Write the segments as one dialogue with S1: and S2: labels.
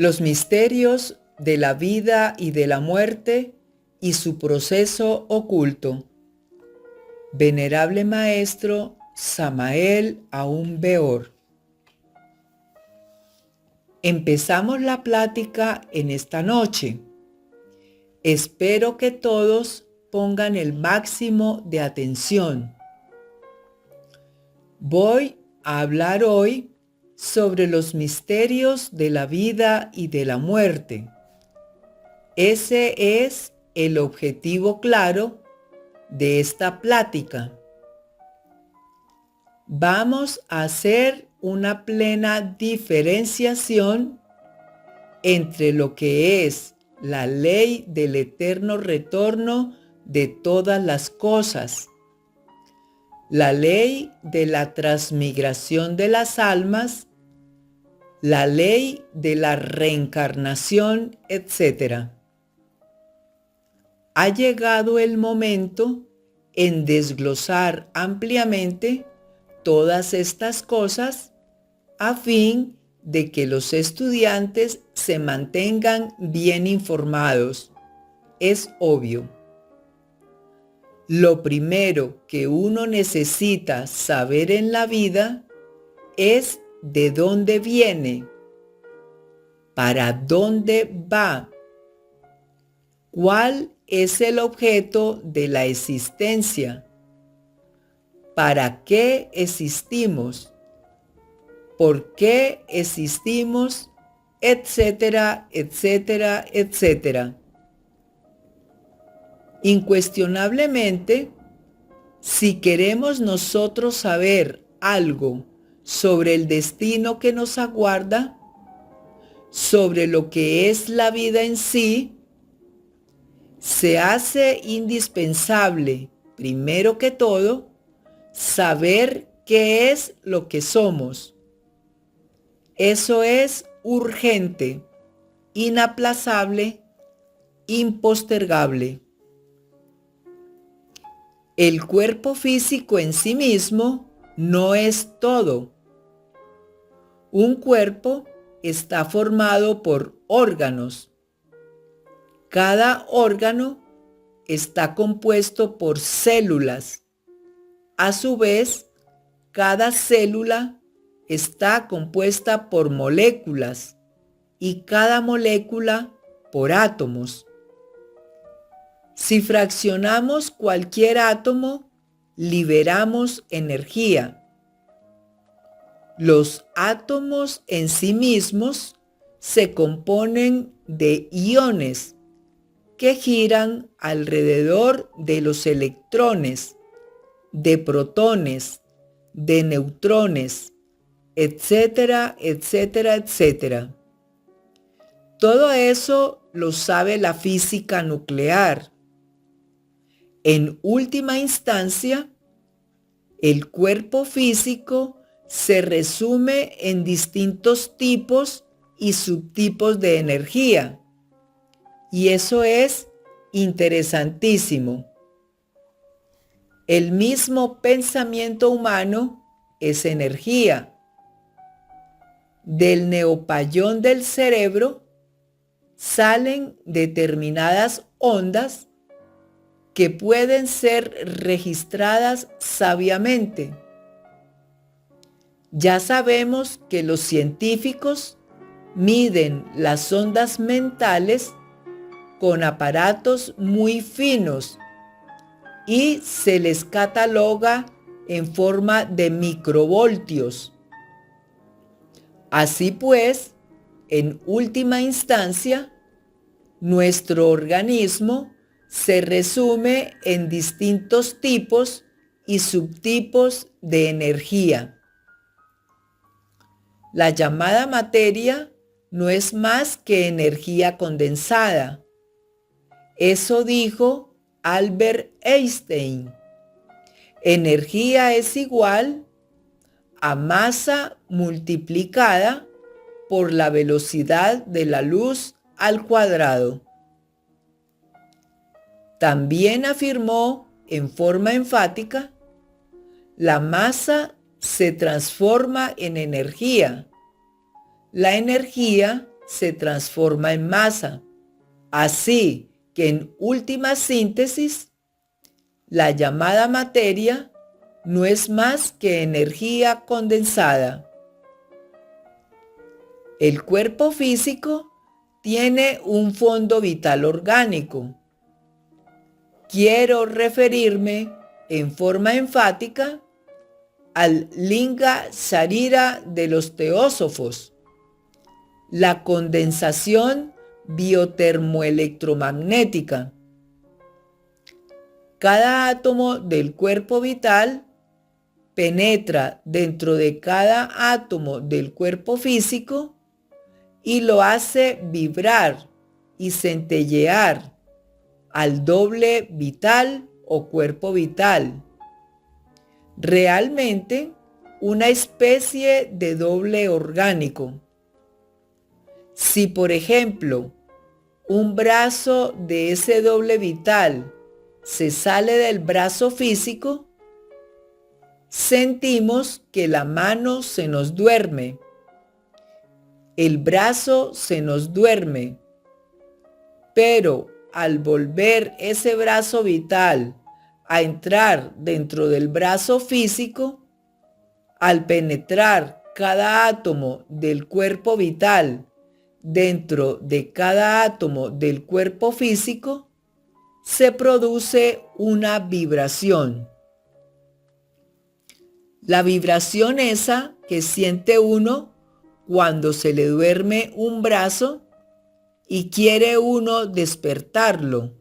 S1: Los misterios de la vida y de la muerte y su proceso oculto. Venerable Maestro Samael Aún Weor. Empezamos la plática en esta noche. Espero que todos pongan el máximo de atención. Voy a hablar hoy sobre los misterios de la vida y de la muerte. Ese es el objetivo claro de esta plática. Vamos a hacer una plena diferenciación entre lo que es la ley del eterno retorno de todas las cosas, la ley de la transmigración de las almas, la ley de la reencarnación, etc. Ha llegado el momento en desglosar ampliamente todas estas cosas a fin de que los estudiantes se mantengan bien informados. Es obvio. Lo primero que uno necesita saber en la vida es de dónde viene, para dónde va, cuál es el objeto de la existencia, para qué existimos, por qué existimos, etcétera, etcétera, etcétera. Incuestionablemente, si queremos nosotros saber algo sobre el destino que nos aguarda, sobre lo que es la vida en sí, se hace indispensable, primero que todo, saber qué es lo que somos. Eso es urgente, inaplazable, impostergable. El cuerpo físico en sí mismo no es todo. Un cuerpo está formado por órganos. Cada órgano está compuesto por células. A su vez, cada célula está compuesta por moléculas y cada molécula por átomos. Si fraccionamos cualquier átomo, liberamos energía. Los átomos en sí mismos se componen de iones que giran alrededor de los electrones, de protones, de neutrones, etcétera, etcétera, etcétera. Todo eso lo sabe la física nuclear. En última instancia, el cuerpo físico se resume en distintos tipos y subtipos de energía. Y eso es interesantísimo. El mismo pensamiento humano es energía. Del neopayón del cerebro salen determinadas ondas que pueden ser registradas sabiamente. Ya sabemos que los científicos miden las ondas mentales con aparatos muy finos y se les cataloga en forma de microvoltios. Así pues, en última instancia, nuestro organismo se resume en distintos tipos y subtipos de energía. La llamada materia no es más que energía condensada. Eso dijo Albert Einstein. Energía es igual a masa multiplicada por la velocidad de la luz al cuadrado. También afirmó en forma enfática, la masa se transforma en energía. La energía se transforma en masa. Así que en última síntesis, la llamada materia no es más que energía condensada. El cuerpo físico tiene un fondo vital orgánico. Quiero referirme en forma enfática al Linga Sharira de los teósofos, la condensación biotermoelectromagnética. Cada átomo del cuerpo vital penetra dentro de cada átomo del cuerpo físico y lo hace vibrar y centellear al doble vital o cuerpo vital. Realmente una especie de doble orgánico. Si, por ejemplo, un brazo de ese doble vital se sale del brazo físico, sentimos que la mano se nos duerme, el brazo se nos duerme, pero al volver ese brazo vital a entrar dentro del brazo físico, al penetrar cada átomo del cuerpo vital dentro de cada átomo del cuerpo físico, se produce una vibración. La vibración esa que siente uno cuando se le duerme un brazo y quiere uno despertarlo,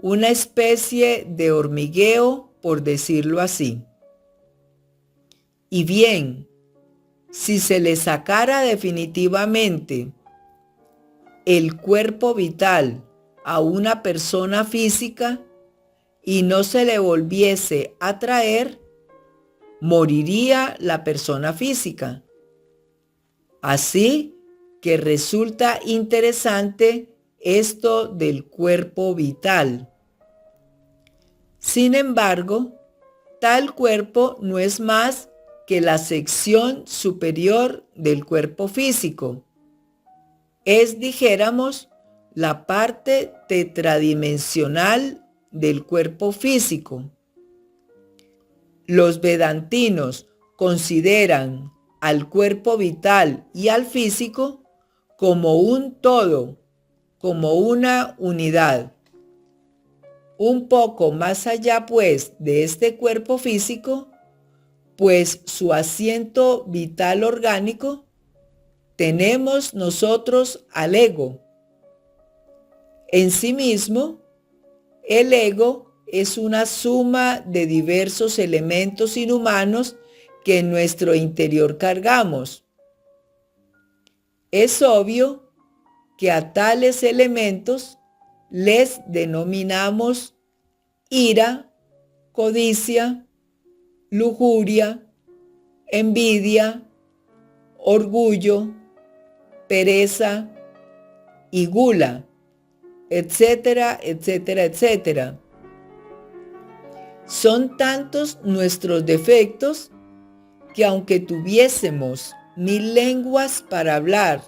S1: una especie de hormigueo, por decirlo así. Y bien, si se le sacara definitivamente el cuerpo vital a una persona física y no se le volviese a traer, moriría la persona física. Así que resulta interesante esto del cuerpo vital. Sin embargo, tal cuerpo no es más que la sección superior del cuerpo físico. Es, dijéramos, la parte tetradimensional del cuerpo físico. Los vedantinos consideran al cuerpo vital y al físico como un todo, como una unidad. Un poco más allá, pues, de este cuerpo físico, pues su asiento vital orgánico, tenemos nosotros al ego. En sí mismo, el ego es una suma de diversos elementos inhumanos que en nuestro interior cargamos. Es obvio que a tales elementos les denominamos ira, codicia, lujuria, envidia, orgullo, pereza y gula, etcétera, etcétera, etcétera. Son tantos nuestros defectos que aunque tuviésemos 1000 lenguas para hablar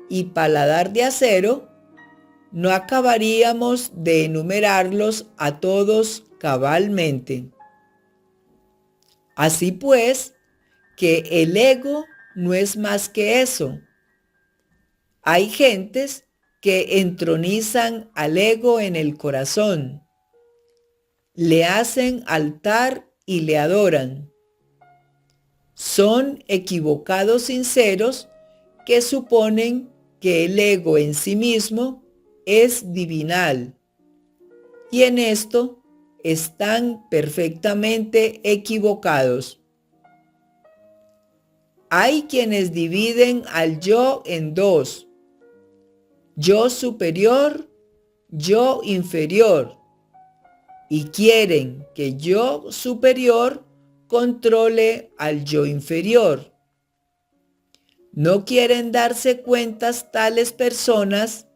S1: y paladar de acero, no acabaríamos de enumerarlos a todos cabalmente. Así pues, que el ego no es más que eso. Hay gentes que entronizan al ego en el corazón, le hacen altar y le adoran. Son equivocados sinceros que suponen que el ego en sí mismo es divinal, y en esto están perfectamente equivocados. Hay quienes dividen al yo en dos: yo superior, yo inferior, y quieren que yo superior controle al yo inferior. No quieren darse cuentas tales personas,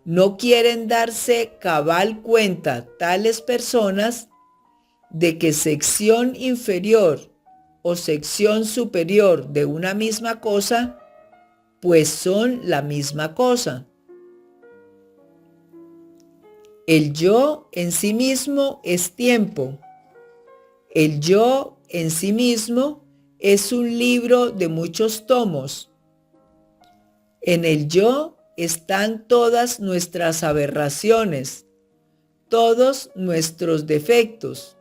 S1: no quieren darse cabal cuenta tales personas de que sección inferior o sección superior de una misma cosa pues son la misma cosa. El yo en sí mismo es tiempo. El yo en sí mismo es un libro de muchos tomos. En el yo están todas nuestras aberraciones, todos nuestros defectos,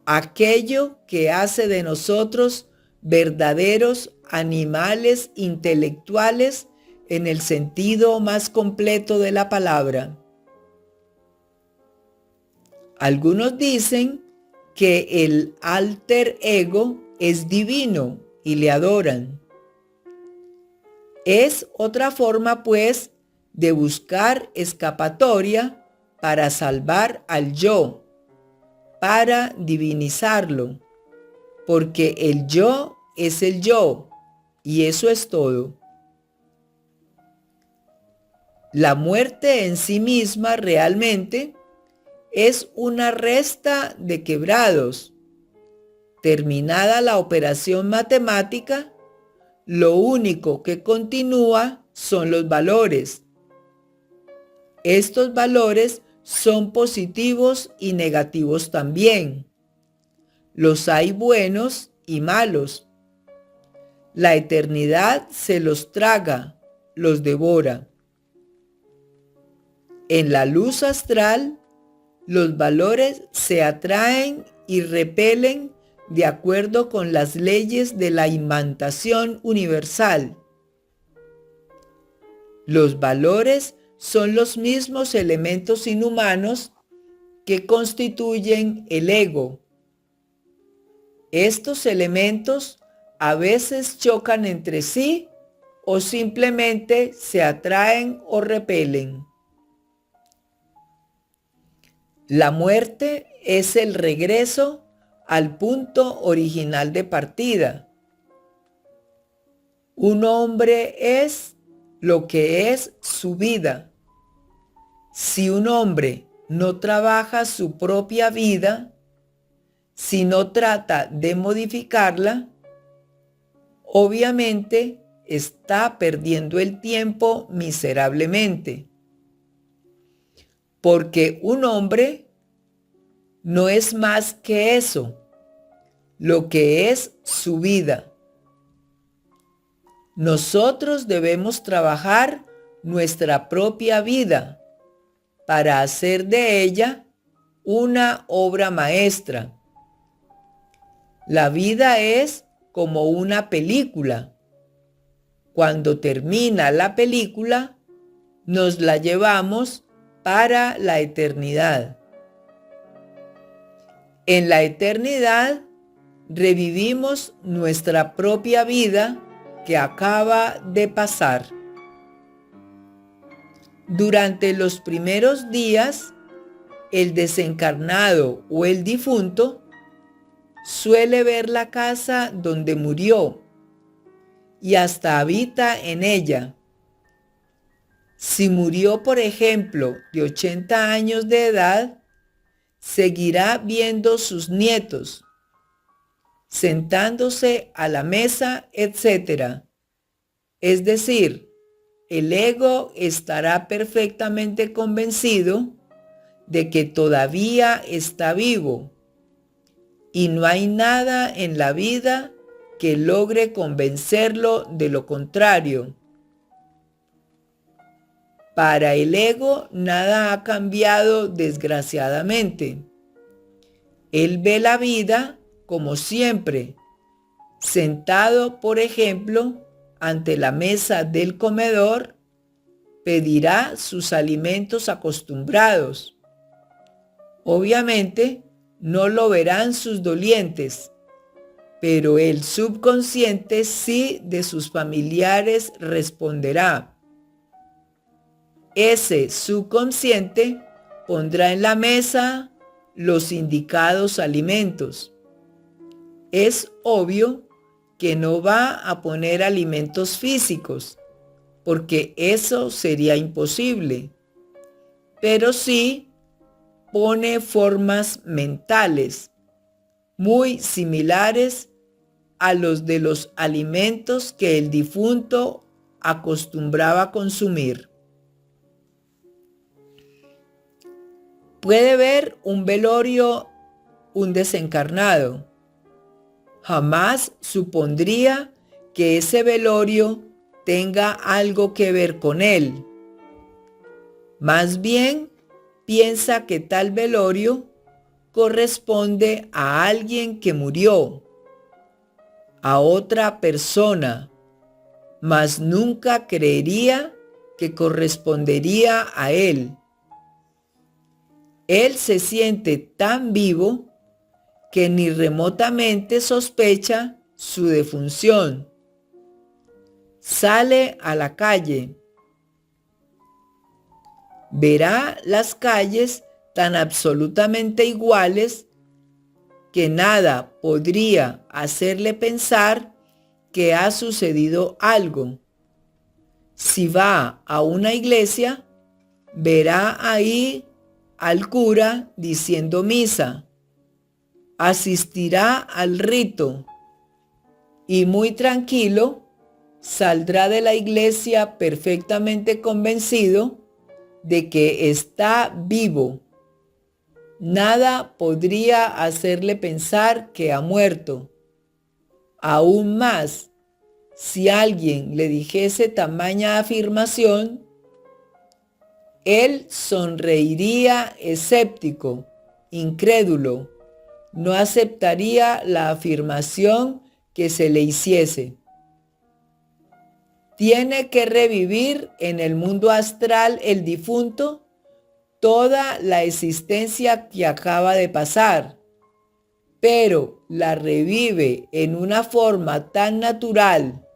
S1: aquello que hace de nosotros verdaderos animales intelectuales en el sentido más completo de la palabra. Algunos dicen que el alter ego es divino y le adoran. Es otra forma, pues, de buscar escapatoria para salvar al yo, para divinizarlo, porque el yo es el yo, y eso es todo. La muerte en sí misma realmente es una resta de quebrados. Terminada la operación matemática, lo único que continúa son los valores. Estos valores son positivos y negativos también. Los hay buenos y malos. La eternidad se los traga, los devora. En la luz astral, los valores se atraen y repelen de acuerdo con las leyes de la imantación universal. Los valores son los mismos elementos inhumanos que constituyen el ego. Estos elementos a veces chocan entre sí o simplemente se atraen o repelen. La muerte es el regreso al punto original de partida. Un hombre es lo que es su vida. Si un hombre no trabaja su propia vida, si no trata de modificarla, obviamente está perdiendo el tiempo miserablemente. Porque un hombre no es más que eso, lo que es su vida. Nosotros debemos trabajar nuestra propia vida para hacer de ella una obra maestra. La vida es como una película. Cuando termina la película, nos la llevamos para la eternidad. En la eternidad revivimos nuestra propia vida que acaba de pasar. Durante los primeros días, el desencarnado o el difunto suele ver la casa donde murió y hasta habita en ella. Si murió, por ejemplo, de 80 años de edad, seguirá viendo sus nietos, sentándose a la mesa, etc. Es decir, el ego estará perfectamente convencido de que todavía está vivo y no hay nada en la vida que logre convencerlo de lo contrario. Para el ego nada ha cambiado, desgraciadamente. Él ve la vida como siempre, sentado, por ejemplo, ante la mesa del comedor, pedirá sus alimentos acostumbrados. Obviamente, no lo verán sus dolientes, pero el subconsciente sí de sus familiares responderá. Ese subconsciente pondrá en la mesa los indicados alimentos. Es obvio que no va a poner alimentos físicos, porque eso sería imposible, pero sí pone formas mentales muy similares a los de los alimentos que el difunto acostumbraba consumir. Puede ver un velorio un desencarnado. Jamás supondría que ese velorio tenga algo que ver con él. Más bien, piensa que tal velorio corresponde a alguien que murió, a otra persona, mas nunca creería que correspondería a él. Él se siente tan vivo que ni remotamente sospecha su defunción. Sale a la calle. Verá las calles tan absolutamente iguales que nada podría hacerle pensar que ha sucedido algo. Si va a una iglesia, verá ahí al cura diciendo misa. Asistirá al rito y muy tranquilo saldrá de la iglesia perfectamente convencido de que está vivo. Nada podría hacerle pensar que ha muerto. Aún más, si alguien le dijese tamaña afirmación, él sonreiría escéptico, incrédulo, no aceptaría la afirmación que se le hiciese. Tiene que revivir en el mundo astral el difunto toda la existencia que acaba de pasar, pero la revive en una forma tan natural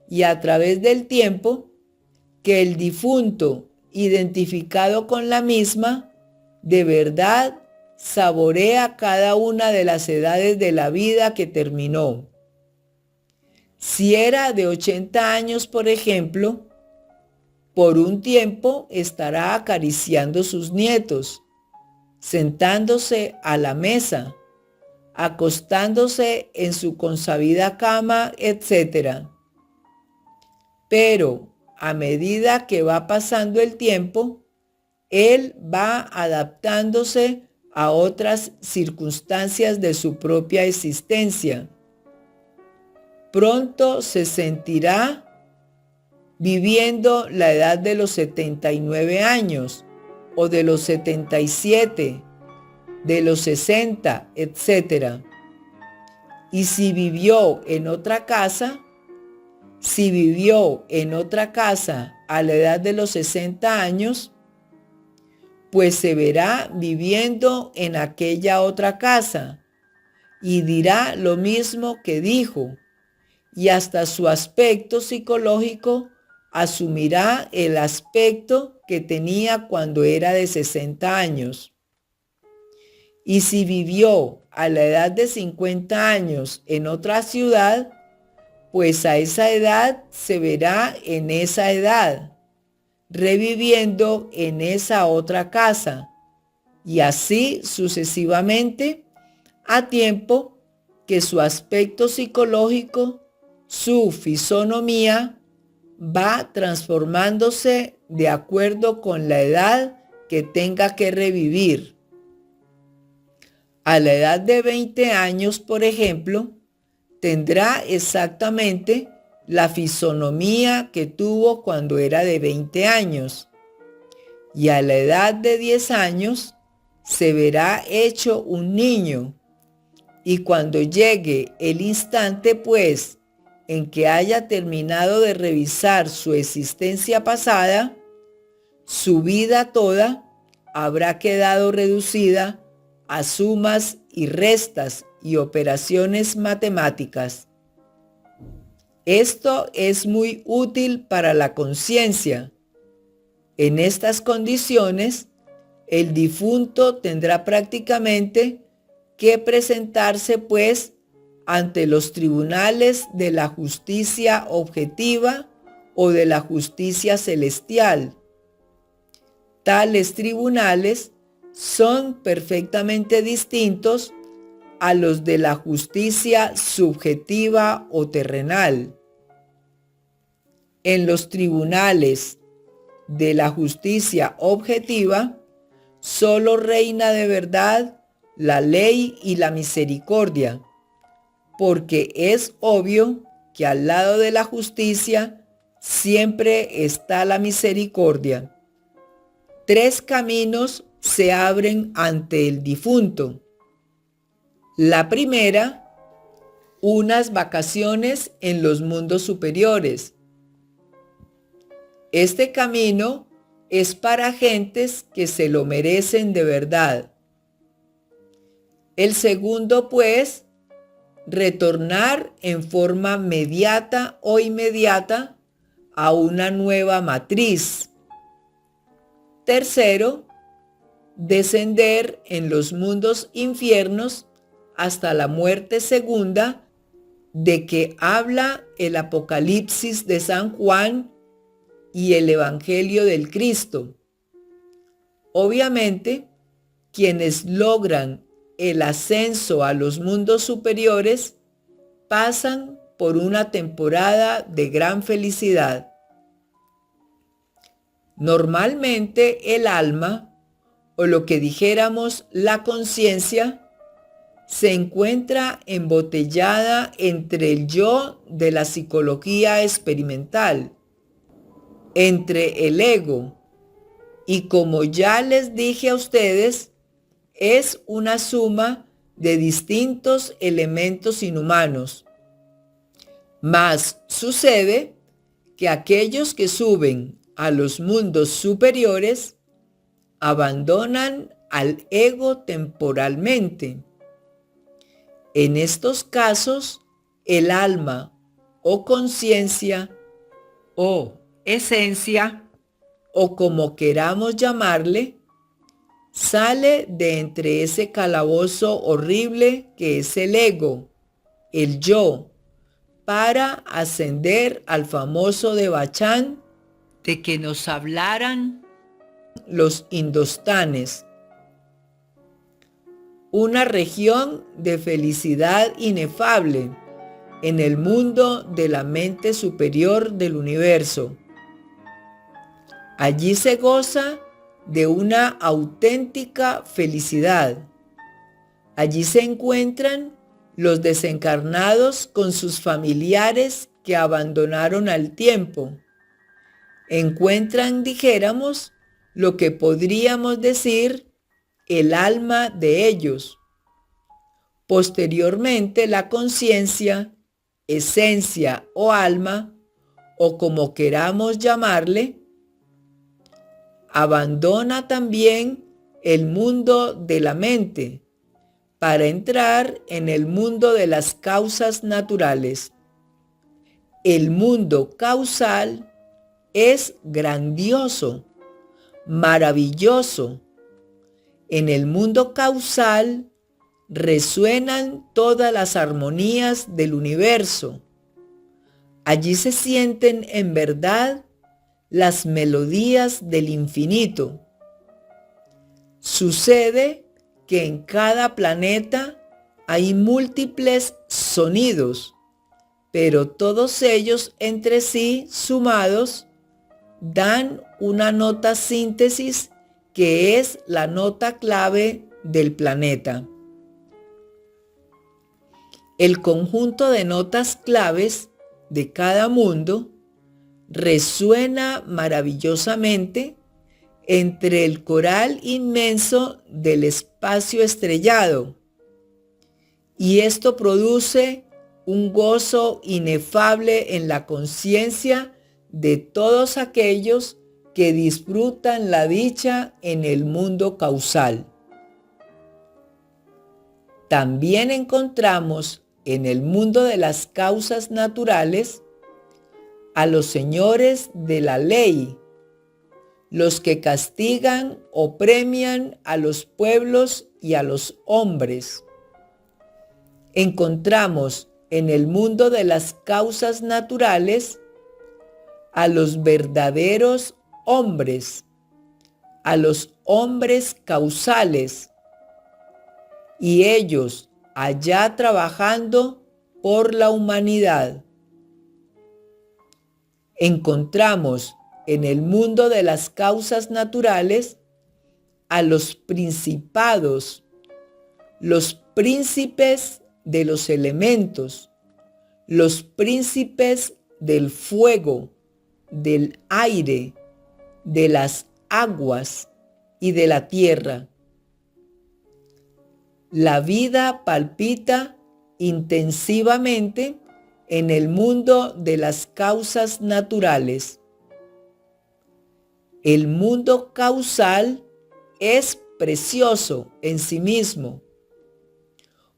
S1: y a través del tiempo que el difunto, identificado con la misma, de verdad saborea cada una de las edades de la vida que terminó. Si era de 80 años, por ejemplo, por un tiempo estará acariciando sus nietos, sentándose a la mesa, acostándose en su consabida cama, etc. Pero a medida que va pasando el tiempo, él va adaptándose a otras circunstancias de su propia existencia. Pronto se sentirá viviendo la edad de los 79 años o de los 77, de los 60, etc. Y si vivió en otra casa a la edad de los 60 años, pues se verá viviendo en aquella otra casa y dirá lo mismo que dijo, y hasta su aspecto psicológico asumirá el aspecto que tenía cuando era de 60 años. Y si vivió a la edad de 50 años en otra ciudad, pues a esa edad se verá en esa edad, reviviendo en esa otra casa, y así sucesivamente, a tiempo que su aspecto psicológico, su fisonomía, va transformándose de acuerdo con la edad que tenga que revivir. A la edad de 20 años, por ejemplo, tendrá exactamente la fisonomía que tuvo cuando era de 20 años. Y a la edad de 10 años se verá hecho un niño. Y cuando llegue el instante, pues, en que haya terminado de revisar su existencia pasada, su vida toda habrá quedado reducida a sumas y restas y operaciones matemáticas. Esto es muy útil para la conciencia. En estas condiciones, el difunto tendrá prácticamente que presentarse, pues, ante los tribunales de la justicia objetiva o de la justicia celestial. Tales tribunales son perfectamente distintos a los de la justicia subjetiva o terrenal. En los tribunales de la justicia objetiva, solo reina de verdad la ley y la misericordia, porque es obvio que al lado de la justicia siempre está la misericordia. 3 caminos se abren ante el difunto. La primera, unas vacaciones en los mundos superiores. Este camino es para gentes que se lo merecen de verdad. El segundo, pues, retornar en forma mediata o inmediata a una nueva matriz. Tercero, descender en los mundos infiernos hasta la muerte segunda, de que habla el Apocalipsis de San Juan y el Evangelio del Cristo. Obviamente, quienes logran el ascenso a los mundos superiores pasan por una temporada de gran felicidad. Normalmente el alma, o lo que dijéramos la conciencia, se encuentra embotellada entre el yo de la psicología experimental, entre el ego, y como ya les dije a ustedes, es una suma de distintos elementos inhumanos. Mas sucede que aquellos que suben a los mundos superiores abandonan al ego temporalmente. En estos casos, el alma o conciencia o esencia, o como queramos llamarle, sale de entre ese calabozo horrible que es el ego, el yo, para ascender al famoso Devachan de que nos hablaran los indostanes. Una región de felicidad inefable en el mundo de la mente superior del universo. Allí se goza de una auténtica felicidad. Allí se encuentran los desencarnados con sus familiares que abandonaron al tiempo. Encuentran, dijéramos, lo que podríamos decir el alma de ellos. Posteriormente, la conciencia, esencia o alma, o como queramos llamarle, abandona también el mundo de la mente para entrar en el mundo de las causas naturales. El mundo causal es grandioso, maravilloso. En el mundo causal resuenan todas las armonías del universo. Allí se sienten en verdad las melodías del infinito. Sucede que en cada planeta hay múltiples sonidos, pero todos ellos entre sí sumados dan una nota síntesis que es la nota clave del planeta. El conjunto de notas claves de cada mundo resuena maravillosamente entre el coral inmenso del espacio estrellado, y esto produce un gozo inefable en la conciencia de todos aquellos que disfrutan la dicha en el mundo causal. También encontramos en el mundo de las causas naturales a los señores de la ley, los que castigan o premian a los pueblos y a los hombres. Encontramos en el mundo de las causas naturales a los verdaderos hombres, a los hombres causales, y ellos allá trabajando por la humanidad. encontramos en el mundo de las causas naturales a los principados, los príncipes de los elementos, los príncipes del fuego, del aire, de las aguas y de la tierra. La vida palpita intensivamente en el mundo de las causas naturales. El mundo causal es precioso en sí mismo,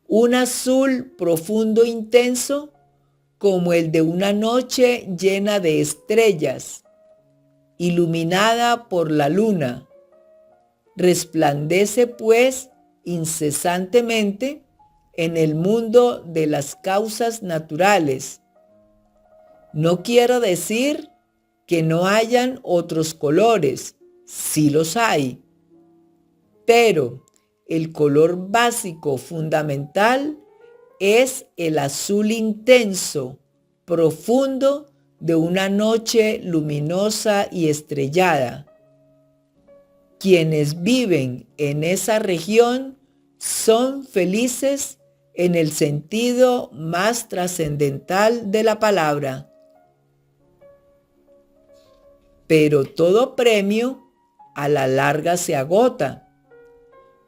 S1: un azul profundo intenso como el de una noche llena de estrellas, iluminada por la luna. Resplandece pues incesantemente en el mundo de las causas naturales. No quiero decir que no hayan otros colores, sí los hay, pero el color básico fundamental es el azul intenso, profundo de una noche luminosa y estrellada. Quienes viven en esa región son felices en el sentido más trascendental de la palabra. Pero todo premio a la larga se agota.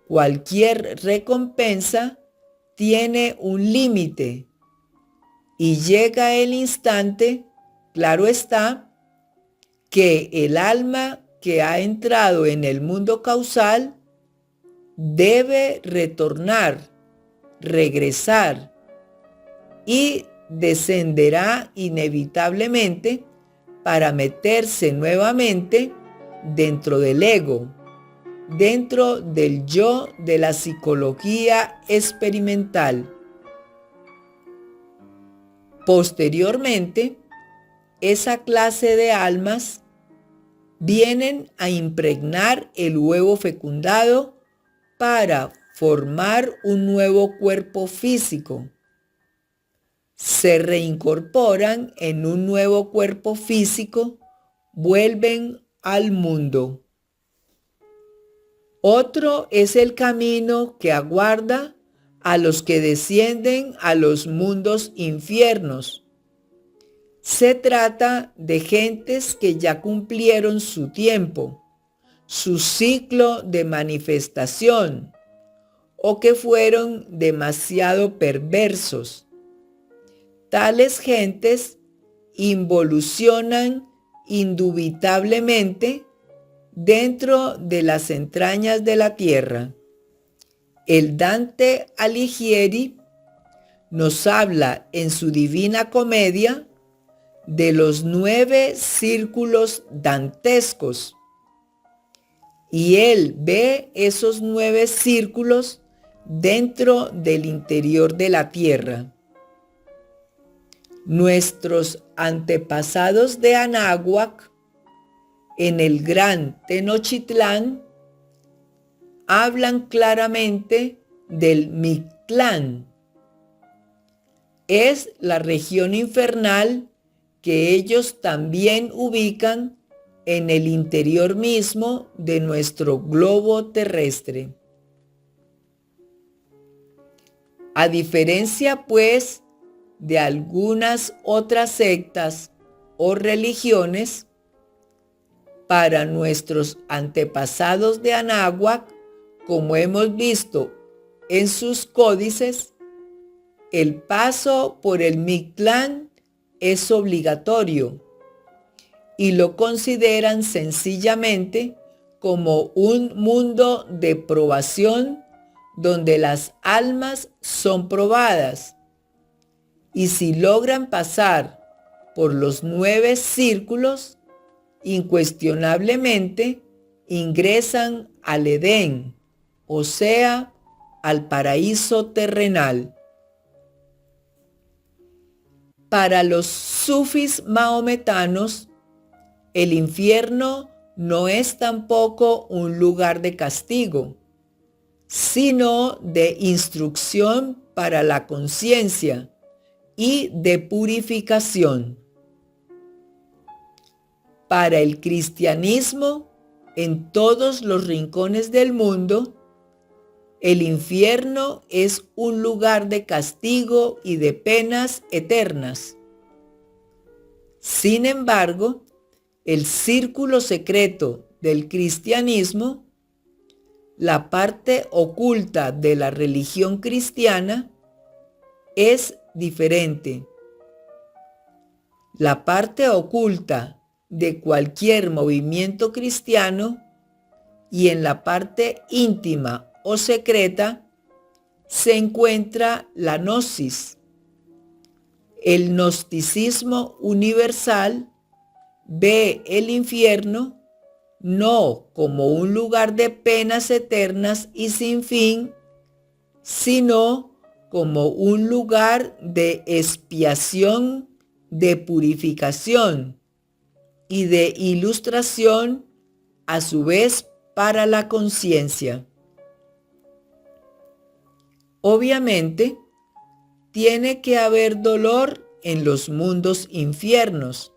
S1: Cualquier recompensa tiene un límite y llega el instante, claro está, que el alma que ha entrado en el mundo causal debe retornar, regresar y descenderá inevitablemente para meterse nuevamente dentro del ego, dentro del yo de la psicología experimental. Posteriormente, esa clase de almas vienen a impregnar el huevo fecundado para formar un nuevo cuerpo físico. Se reincorporan en un nuevo cuerpo físico, vuelven al mundo. Otro es el camino que aguarda a los que descienden a los mundos infiernos. Se trata de gentes que ya cumplieron su tiempo, su ciclo de manifestación, o que fueron demasiado perversos. Tales gentes involucionan indubitablemente dentro de las entrañas de la tierra. El Dante Alighieri nos habla en su Divina Comedia de los 9 círculos dantescos, y él ve esos 9 círculos dentro del interior de la tierra. Nuestros antepasados de Anáhuac, en el Gran Tenochtitlán, hablan claramente del Mictlán. Es la región infernal que ellos también ubican en el interior mismo de nuestro globo terrestre. A diferencia, pues, de algunas otras sectas o religiones, para nuestros antepasados de Anáhuac, como hemos visto en sus códices, el paso por el Mictlán es obligatorio y lo consideran sencillamente como un mundo de probación donde las almas son probadas, y si logran pasar por los 9 círculos, incuestionablemente ingresan al Edén, o sea, al paraíso terrenal. Para los sufís mahometanos, el infierno no es tampoco un lugar de castigo, sino de instrucción para la conciencia y de purificación. Para el cristianismo, en todos los rincones del mundo, el infierno es un lugar de castigo y de penas eternas. Sin embargo, el círculo secreto del cristianismo, la parte oculta de la religión cristiana, es diferente. La parte oculta de cualquier movimiento cristiano y en la parte íntima o secreta se encuentra la gnosis. El gnosticismo universal ve el infierno no como un lugar de penas eternas y sin fin, sino como un lugar de expiación, de purificación y de ilustración, a su vez para la conciencia. Obviamente, tiene que haber dolor en los mundos infiernos,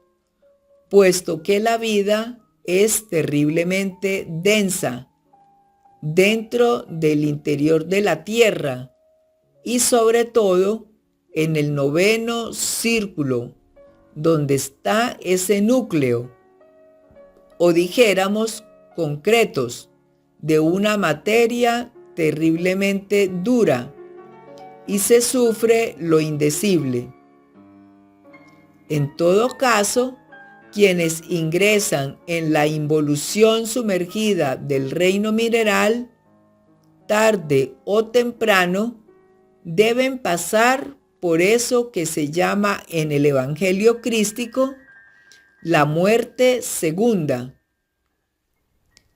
S1: puesto que la vida es terriblemente densa dentro del interior de la tierra y sobre todo en el noveno círculo, donde está ese núcleo, o dijéramos concretos, de una materia terriblemente dura, y se sufre lo indecible. En todo caso, quienes ingresan en la involución sumergida del reino mineral, tarde o temprano, deben pasar por eso que se llama en el Evangelio crístico la muerte segunda.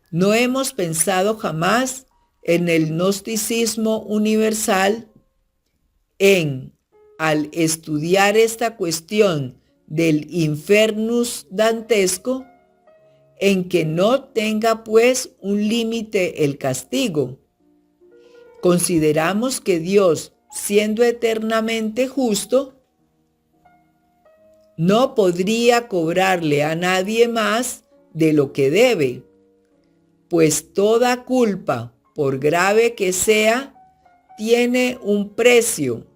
S1: No hemos pensado jamás en el gnosticismo universal al estudiar esta cuestión del infernus dantesco, en que no tenga pues un límite el castigo. Consideramos que Dios, siendo eternamente justo, no podría cobrarle a nadie más de lo que debe, pues toda culpa, por grave que sea, tiene un precio,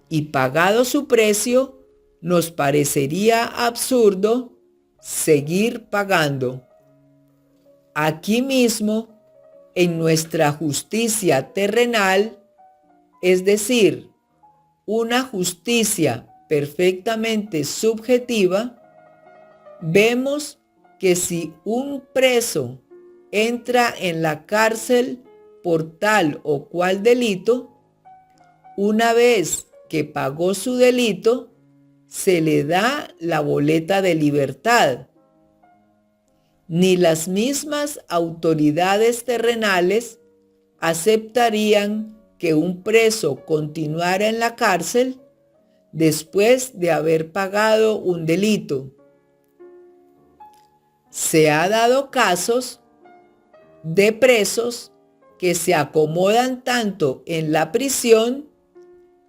S1: y pagado su precio, nos parecería absurdo seguir pagando. Aquí mismo, en nuestra justicia terrenal, es decir, una justicia perfectamente subjetiva, vemos que si un preso entra en la cárcel por tal o cual delito, una vez que pagó su delito, se le da la boleta de libertad. Ni las mismas autoridades terrenales aceptarían que un preso continuara en la cárcel después de haber pagado un delito. Se ha dado casos de presos que se acomodan tanto en la prisión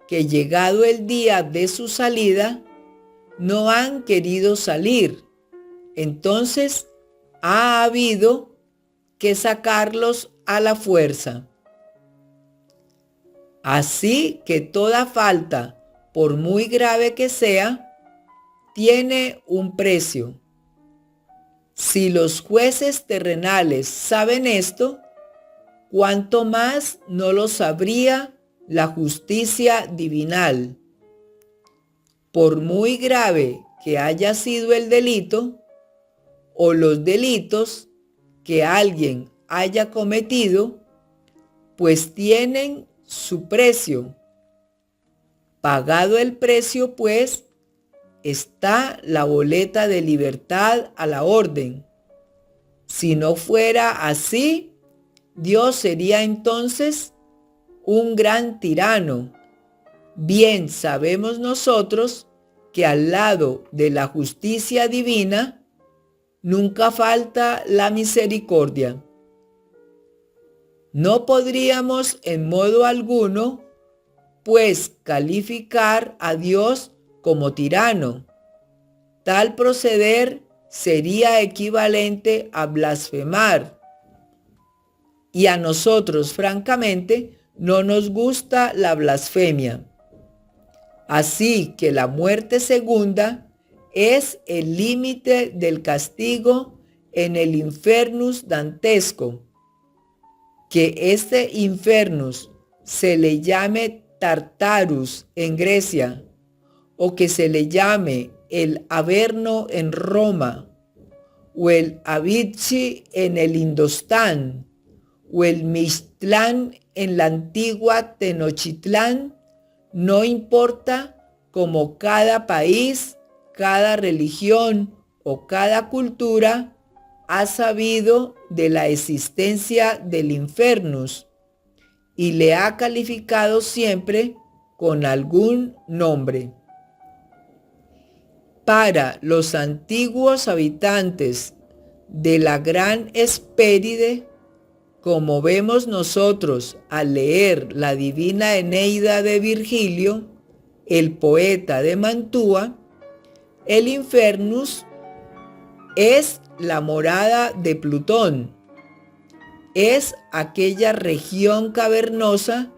S1: que llegado el día de su salida, no han querido salir. Entonces ha habido que sacarlos a la fuerza. Así que toda falta, por muy grave que sea, tiene un precio. Si los jueces terrenales saben esto, ¿cuánto más no lo sabría la justicia divinal? Por muy grave que haya sido el delito o los delitos que alguien haya cometido, pues tienen su precio. Pagado el precio, pues, está la boleta de libertad a la orden. Si no fuera así, Dios sería entonces un gran tirano. Bien sabemos nosotros que al lado de la justicia divina nunca falta la misericordia. No podríamos en modo alguno, pues, calificar a Dios como tirano. Tal proceder sería equivalente a blasfemar. Y a nosotros, francamente, no nos gusta la blasfemia. Así que la muerte segunda es el límite del castigo en el infernus dantesco. Que este infernus se le llame Tartarus en Grecia, o que se le llame el Averno en Roma, o el Avicii en el Indostán, o el Mixtlán en la antigua Tenochtitlán, no importa, como cada país, cada religión o cada cultura ha sabido de la existencia del infernus y le ha calificado siempre con algún nombre. Para los antiguos habitantes de la Gran Hespéride, como vemos nosotros al leer la Divina Eneida de Virgilio, el poeta de Mantua, el infernus es la morada de Plutón. Es aquella región cavernosa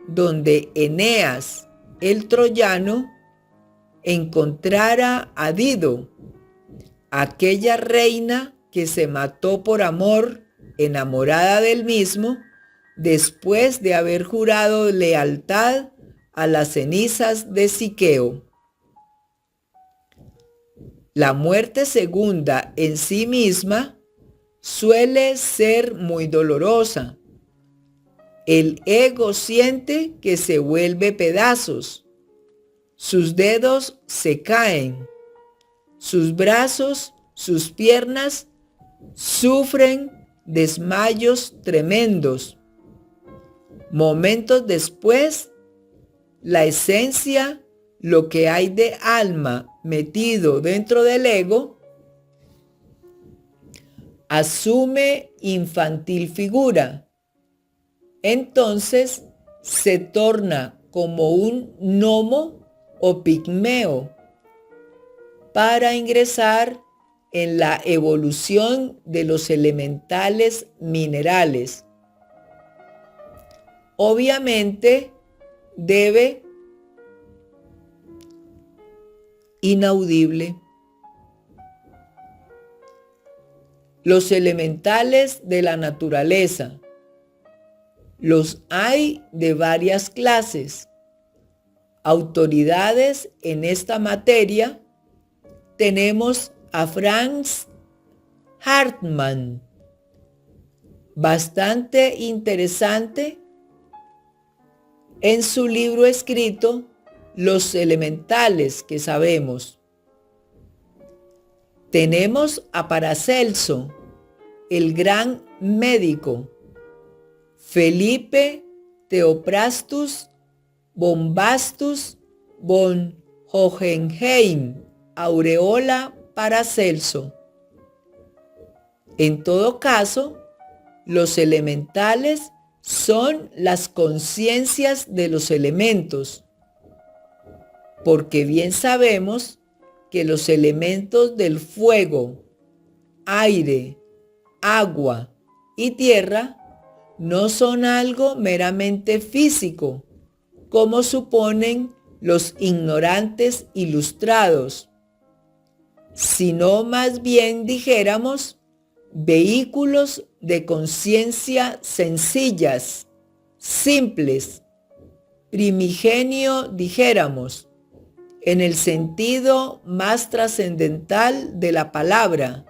S1: donde Eneas, el troyano, encontrara a Dido, aquella reina que se mató por amor, enamorada del mismo, después de haber jurado lealtad a las cenizas de Siqueo. La muerte segunda en sí misma suele ser muy dolorosa. El ego siente que se vuelve pedazos, sus dedos se caen, sus brazos, sus piernas sufren desmayos tremendos. Momentos después, la esencia, lo que hay de alma metido dentro del ego, asume infantil figura. Entonces se torna como un gnomo o pigmeo para ingresar en la evolución de los elementales minerales. Obviamente debe inaudible. Los elementales de la naturaleza. Los hay de varias clases. Autoridades en esta materia tenemos a Franz Hartmann, bastante interesante en su libro escrito Los elementales que sabemos. Tenemos a Paracelso, el gran médico, Felipe Theophrastus Bombastus von Hohenheim, Aureola Paracelso. En todo caso, los elementales son las conciencias de los elementos, porque bien sabemos que los elementos del fuego, aire, agua y tierra no son algo meramente físico, como suponen los ignorantes ilustrados, sino más bien dijéramos vehículos de conciencia sencillas, simples, primigenio dijéramos, en el sentido más trascendental de la palabra.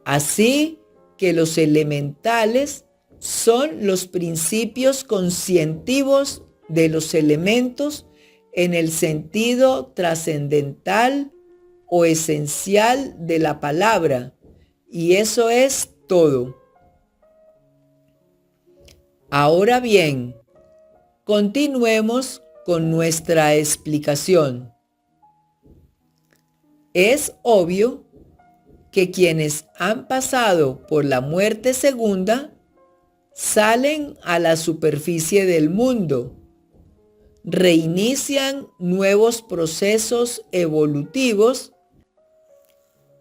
S1: Así que los elementales son los principios conscientivos de los elementos en el sentido trascendental o esencial de la palabra, y eso es todo. Ahora bien, continuemos con nuestra explicación. Es obvio que quienes han pasado por la muerte segunda salen a la superficie del mundo, reinician nuevos procesos evolutivos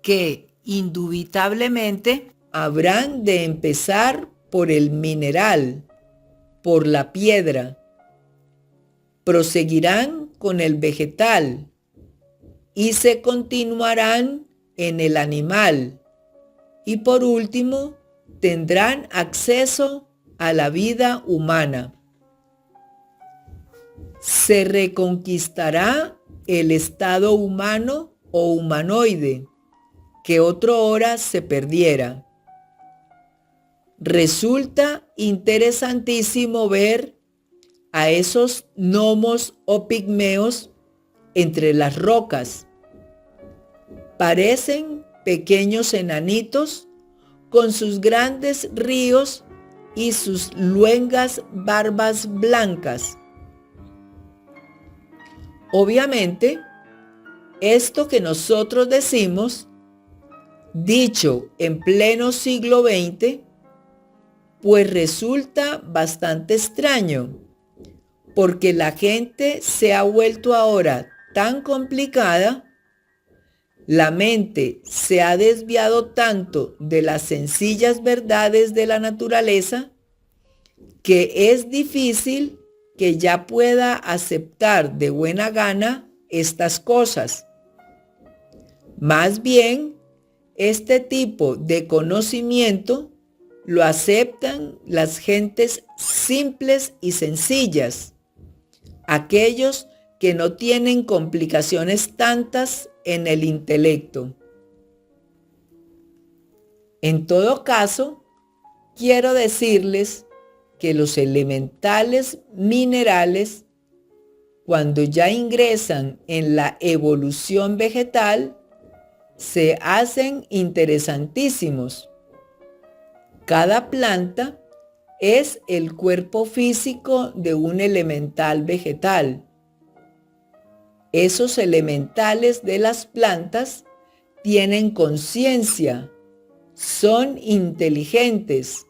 S1: que indubitablemente habrán de empezar por el mineral, por la piedra, proseguirán con el vegetal y se continuarán en el animal y por último tendrán acceso a la vida humana. Se reconquistará el estado humano o humanoide que otrora se perdiera. Resulta interesantísimo ver a esos gnomos o pigmeos entre las rocas. Parecen pequeños enanitos con sus grandes ríos y sus luengas barbas blancas. Obviamente, esto que nosotros decimos, dicho en pleno siglo XX, pues resulta bastante extraño, porque la gente se ha vuelto ahora tan complicada, la mente se ha desviado tanto de las sencillas verdades de la naturaleza, que es difícil que ya pueda aceptar de buena gana estas cosas. Más bien, este tipo de conocimiento lo aceptan las gentes simples y sencillas, aquellos que no tienen complicaciones tantas en el intelecto. En todo caso, quiero decirles que los elementales minerales, cuando ya ingresan en la evolución vegetal, se hacen interesantísimos. Cada planta es el cuerpo físico de un elemental vegetal. Esos elementales de las plantas tienen conciencia, son inteligentes.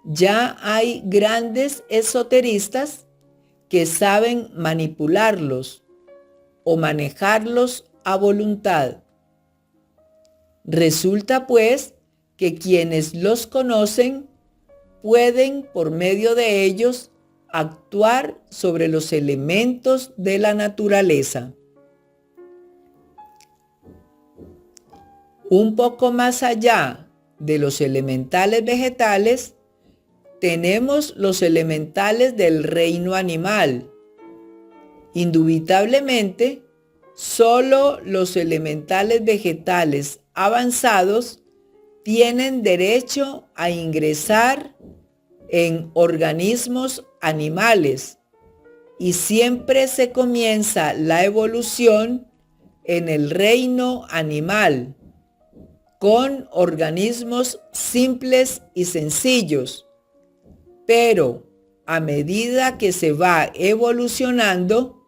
S1: Ya hay grandes esoteristas que saben manipularlos o manejarlos a voluntad. Resulta pues que quienes los conocen pueden por medio de ellos actuar sobre los elementos de la naturaleza. Un poco más allá de los elementales vegetales, tenemos los elementales del reino animal. Indubitablemente, solo los elementales vegetales avanzados tienen derecho a ingresar en organismos animales y siempre se comienza la evolución en el reino animal con organismos simples y sencillos, pero a medida que se va evolucionando,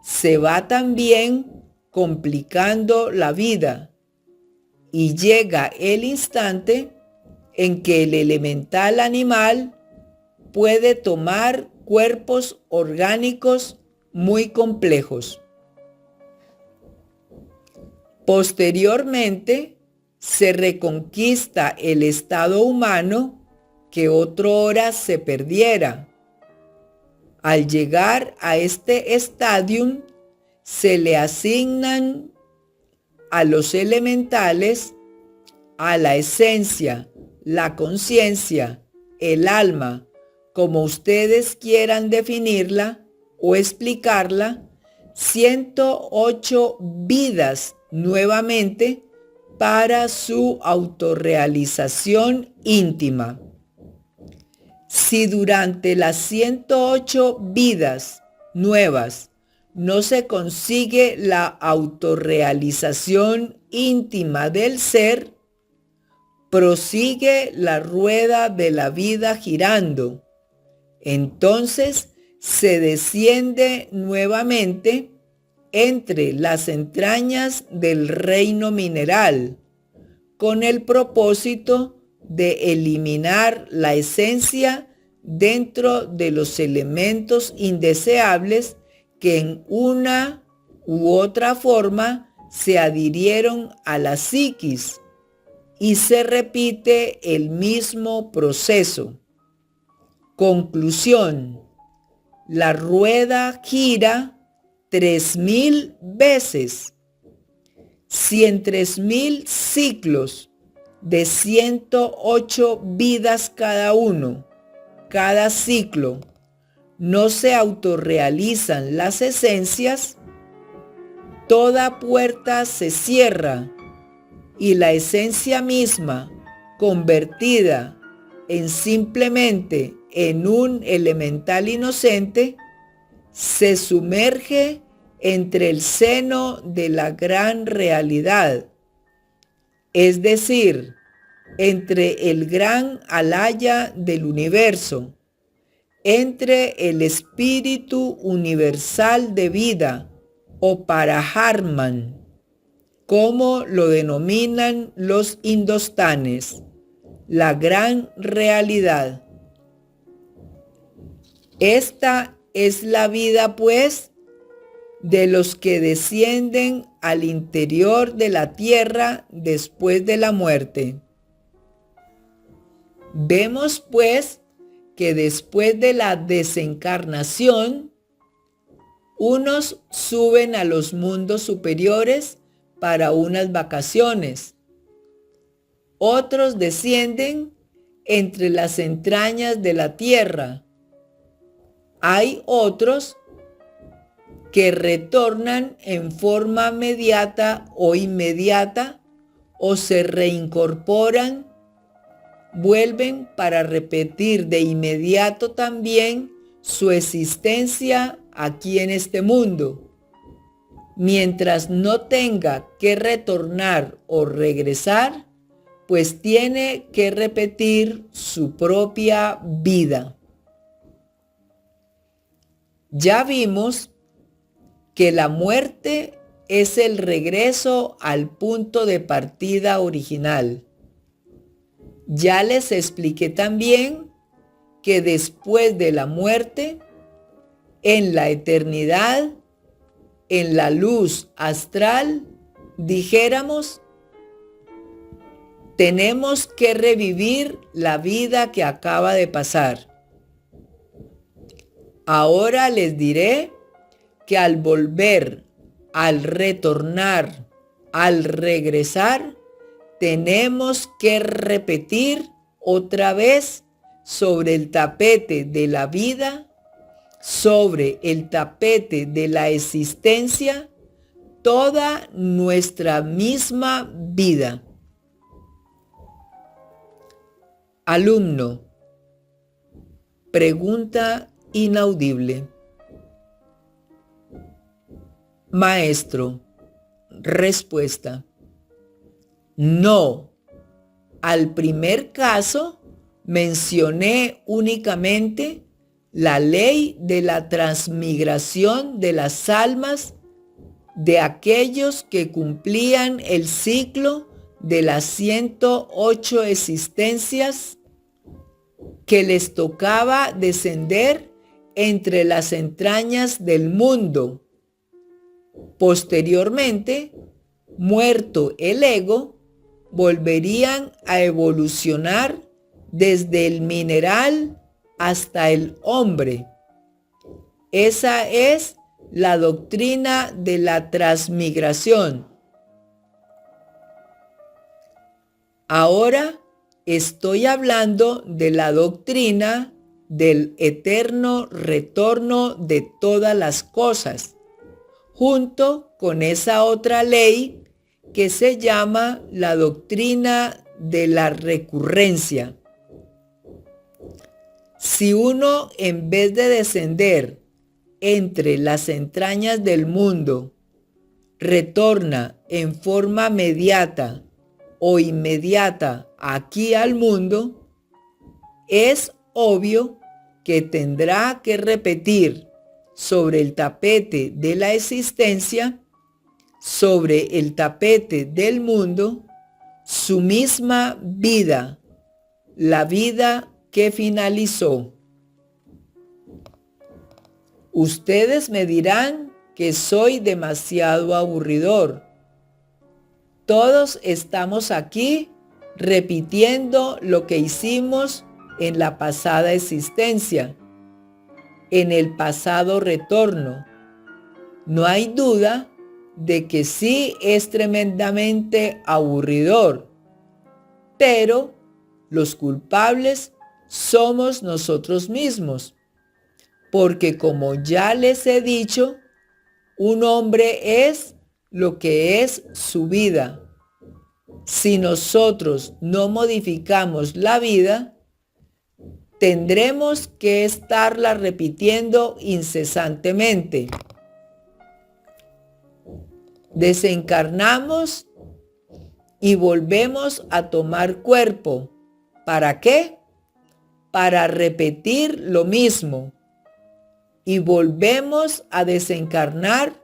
S1: se va también complicando la vida y llega el instante en que el elemental animal puede tomar cuerpos orgánicos muy complejos. Posteriormente, se reconquista el estado humano que otrora se perdiera. Al llegar a este estadium, se le asignan a los elementales, a la esencia, la conciencia, el alma, como ustedes quieran definirla o explicarla, 108 vidas nuevamente para su autorrealización íntima. Si durante las 108 vidas nuevas no se consigue la autorrealización íntima del ser, prosigue la rueda de la vida girando. Entonces se desciende nuevamente entre las entrañas del reino mineral, con el propósito de eliminar la esencia dentro de los elementos indeseables que en una u otra forma se adhirieron a la psiquis y se repite el mismo proceso. Conclusión: la rueda gira 3000 veces. Si en 3000 ciclos de 108 vidas cada uno, cada ciclo, no se autorrealizan las esencias, toda puerta se cierra y la esencia misma, convertida simplemente en un elemental inocente, se sumerge entre el seno de la gran realidad, es decir, entre el gran alaya del universo, entre el espíritu universal de vida o Paraharman, como lo denominan los indostanes, la gran realidad. Esta es la vida, pues, de los que descienden al interior de la tierra después de la muerte. Vemos, pues, que después de la desencarnación, unos suben a los mundos superiores para unas vacaciones, otros descienden entre las entrañas de la tierra. Hay otros que retornan en forma mediata o inmediata o se reincorporan, vuelven para repetir de inmediato también su existencia aquí en este mundo. Mientras no tenga que retornar o regresar, pues tiene que repetir su propia vida. Ya vimos que la muerte es el regreso al punto de partida original. Ya les expliqué también que después de la muerte, en la eternidad, en la luz astral, dijéramos, tenemos que revivir la vida que acaba de pasar. Ahora les diré que al volver, al retornar, al regresar, tenemos que repetir otra vez sobre el tapete de la vida, sobre el tapete de la existencia, toda nuestra misma vida. Alumno, pregunta inaudible. Maestro, respuesta. No. Al primer caso mencioné únicamente la ley de la transmigración de las almas de aquellos que cumplían el ciclo de las 108 existencias que les tocaba descender entre las entrañas del mundo. Posteriormente, muerto el ego, volverían a evolucionar desde el mineral hasta el hombre. Esa es la doctrina de la transmigración. Ahora estoy hablando de la doctrina del eterno retorno de todas las cosas, junto con esa otra ley que se llama la doctrina de la recurrencia. Si uno, en vez de descender entre las entrañas del mundo, retorna en forma mediata o inmediata aquí al mundo, es obvio que tendrá que repetir sobre el tapete de la existencia, sobre el tapete del mundo, su misma vida, la vida que finalizó. Ustedes me dirán que soy demasiado aburridor, todos estamos aquí repitiendo lo que hicimos en la pasada existencia, en el pasado retorno. No hay duda de que sí es tremendamente aburridor, pero los culpables somos nosotros mismos, porque como ya les he dicho, un hombre es lo que es su vida. Si nosotros no modificamos la vida, tendremos que estarla repitiendo incesantemente. Desencarnamos y volvemos a tomar cuerpo. ¿Para qué? Para repetir lo mismo. Y volvemos a desencarnar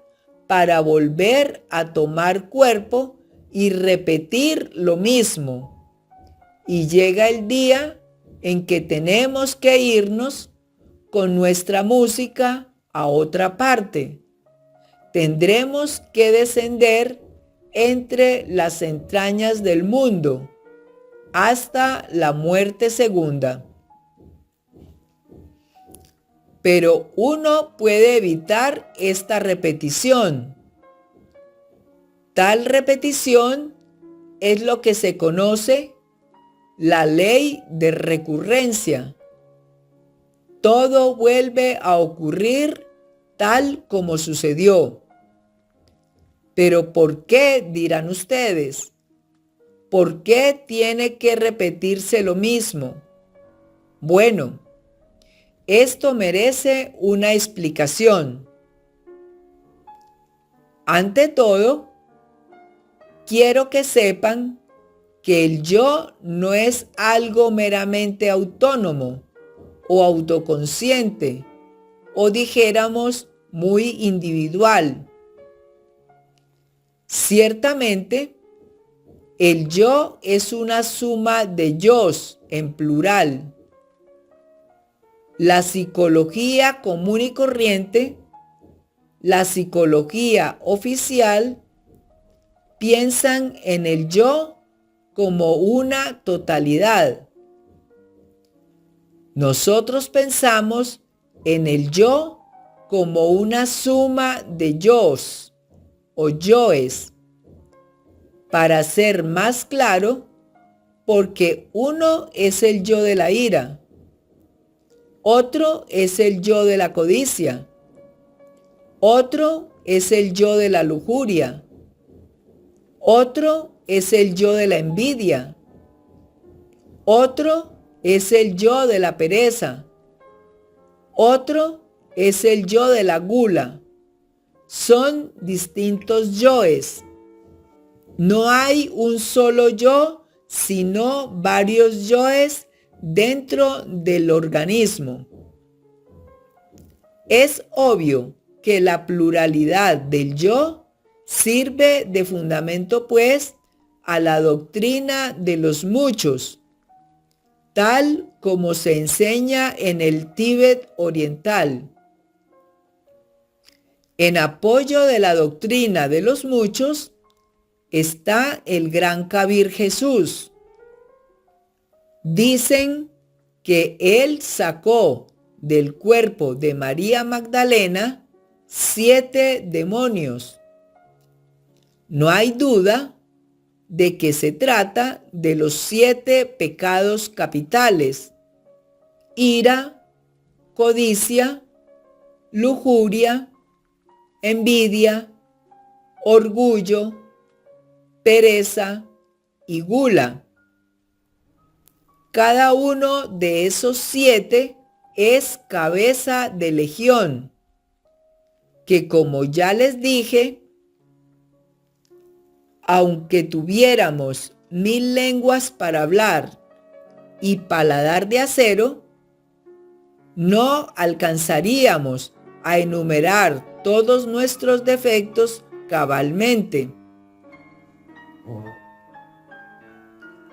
S1: para volver a tomar cuerpo y repetir lo mismo. Y llega el día en que tenemos que irnos con nuestra música a otra parte. Tendremos que descender entre las entrañas del mundo hasta la muerte segunda. Pero uno puede evitar esta repetición. Tal repetición es lo que se conoce la ley de recurrencia. Todo vuelve a ocurrir tal como sucedió. Pero ¿por qué, dirán ustedes? ¿Por qué tiene que repetirse lo mismo? Bueno, esto merece una explicación. Ante todo, quiero que sepan que el yo no es algo meramente autónomo o autoconsciente, o dijéramos muy individual. Ciertamente, el yo es una suma de yos en plural. La psicología común y corriente, la psicología oficial, piensan en el yo como una totalidad. Nosotros pensamos en el yo como una suma de yos o yoes. Para ser más claro, porque uno es el yo de la ira, otro es el yo de la codicia, otro es el yo de la lujuria, otro es el yo de la envidia, otro es el yo de la pereza, otro es el yo de la gula. Son distintos yoes. No hay un solo yo, sino varios yoes dentro del organismo. Es obvio que la pluralidad del yo sirve de fundamento, pues, a la doctrina de los muchos, tal como se enseña en el Tíbet oriental. En apoyo de la doctrina de los muchos está el gran Kabir Jesús. Dicen que él sacó del cuerpo de María Magdalena 7 demonios. No hay duda de que se trata de los 7 pecados capitales: ira, codicia, lujuria, envidia, orgullo, pereza y gula. Cada uno de esos 7 es cabeza de legión, que, como ya les dije, aunque tuviéramos 1000 lenguas para hablar y paladar de acero, no alcanzaríamos a enumerar todos nuestros defectos cabalmente.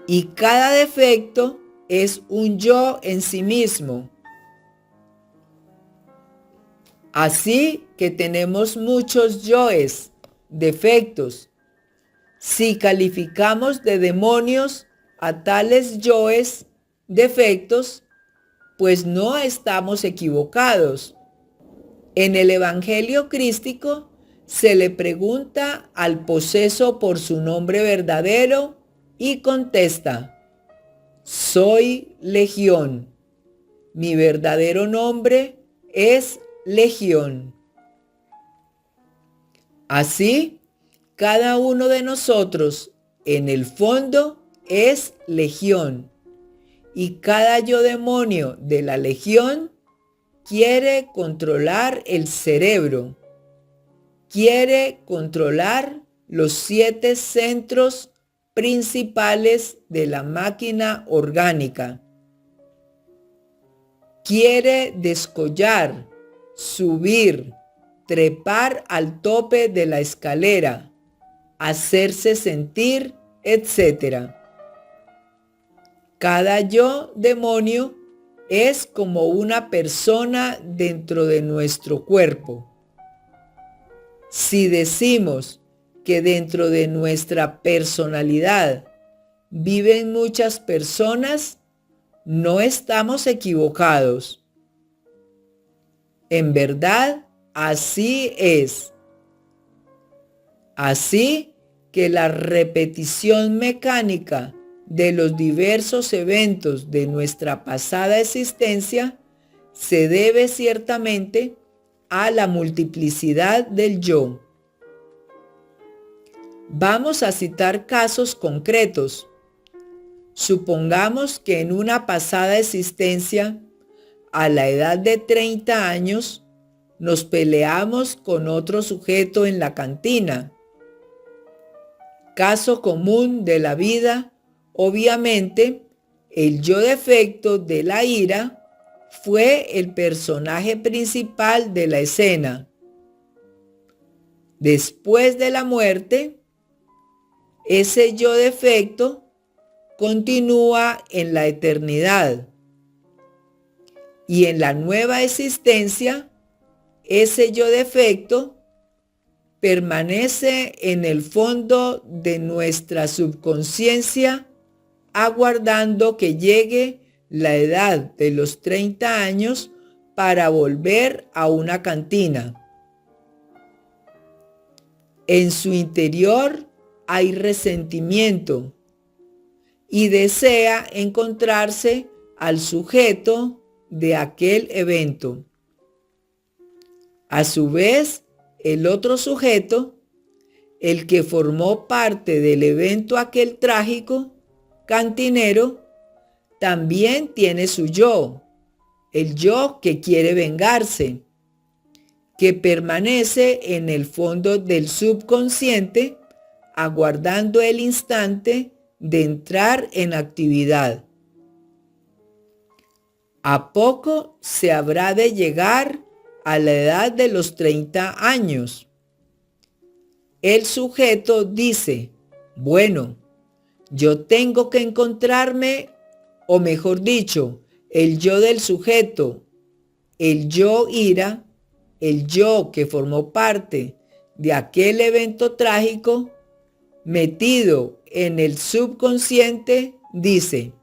S1: Y cada defecto es un yo en sí mismo. Así que tenemos muchos yoes, defectos. Si calificamos de demonios a tales yoes defectos, pues no estamos equivocados. En el Evangelio crístico se le pregunta al poseso por su nombre verdadero y contesta: soy Legión. Mi verdadero nombre es Legión. Así, cada uno de nosotros, en el fondo, es Legión. Y cada yo demonio de la Legión quiere controlar el cerebro, quiere controlar los 7 centros principales de la máquina orgánica. Quiere descollar, subir, trepar al tope de la escalera, hacerse sentir, etc. Cada yo demonio es como una persona dentro de nuestro cuerpo. Si decimos que dentro de nuestra personalidad viven muchas personas, no estamos equivocados. En verdad, así es. Así que la repetición mecánica de los diversos eventos de nuestra pasada existencia se debe ciertamente a la multiplicidad del yo. Vamos a citar casos concretos. Supongamos que en una pasada existencia, a la edad de 30 años, nos peleamos con otro sujeto en la cantina. Caso común de la vida, obviamente, el yo defecto de la ira fue el personaje principal de la escena. Después de la muerte, ese yo defecto continúa en la eternidad. Y en la nueva existencia, ese yo defecto permanece en el fondo de nuestra subconsciencia, aguardando que llegue la edad de los 30 años para volver a una cantina. En su interior hay resentimiento y desea encontrarse al sujeto de aquel evento. A su vez, el otro sujeto, el que formó parte del evento aquel trágico, cantinero, también tiene su yo, el yo que quiere vengarse, que permanece en el fondo del subconsciente, aguardando el instante de entrar en actividad. A poco se habrá de llegar a la edad de los 30 años. El sujeto dice: bueno, yo tengo que encontrarme, o mejor dicho, el yo del sujeto, el yo ira, el yo que formó parte de aquel evento trágico, metido en el subconsciente, dice: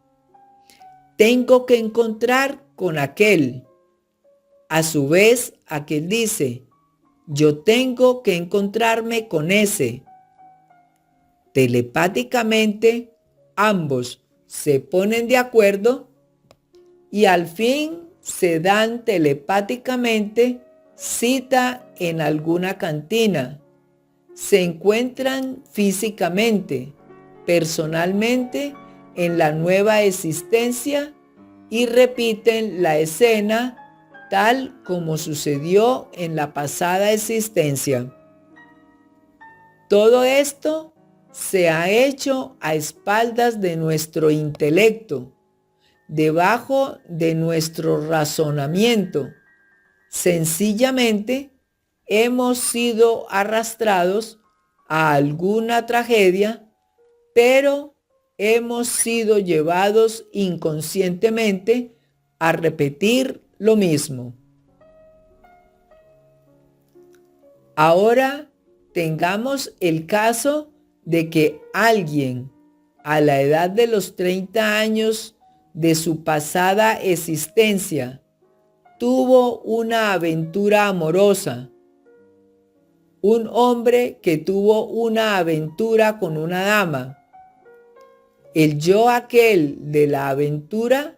S1: tengo que encontrar con aquel. A su vez, aquel dice: yo tengo que encontrarme con ese. Telepáticamente, ambos se ponen de acuerdo y al fin se dan telepáticamente cita en alguna cantina. Se encuentran físicamente, personalmente, en la nueva existencia y repiten la escena tal como sucedió en la pasada existencia. Todo esto se ha hecho a espaldas de nuestro intelecto, debajo de nuestro razonamiento. Sencillamente hemos sido arrastrados a alguna tragedia, pero hemos sido llevados inconscientemente a repetir lo mismo. Ahora tengamos el caso de que alguien a la edad de los 30 años de su pasada existencia tuvo una aventura amorosa, un hombre que tuvo una aventura con una dama. El yo aquel de la aventura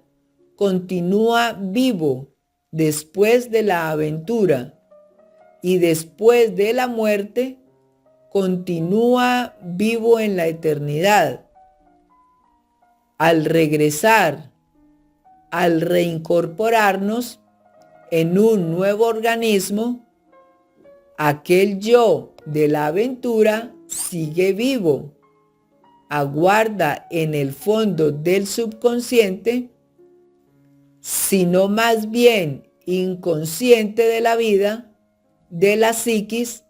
S1: continúa vivo después de la aventura y después de la muerte continúa vivo en la eternidad. Al regresar, al reincorporarnos en un nuevo organismo, aquel yo de la aventura sigue vivo, aguarda en el fondo del subconsciente, sino más bien inconsciente de la vida, de la psiquis,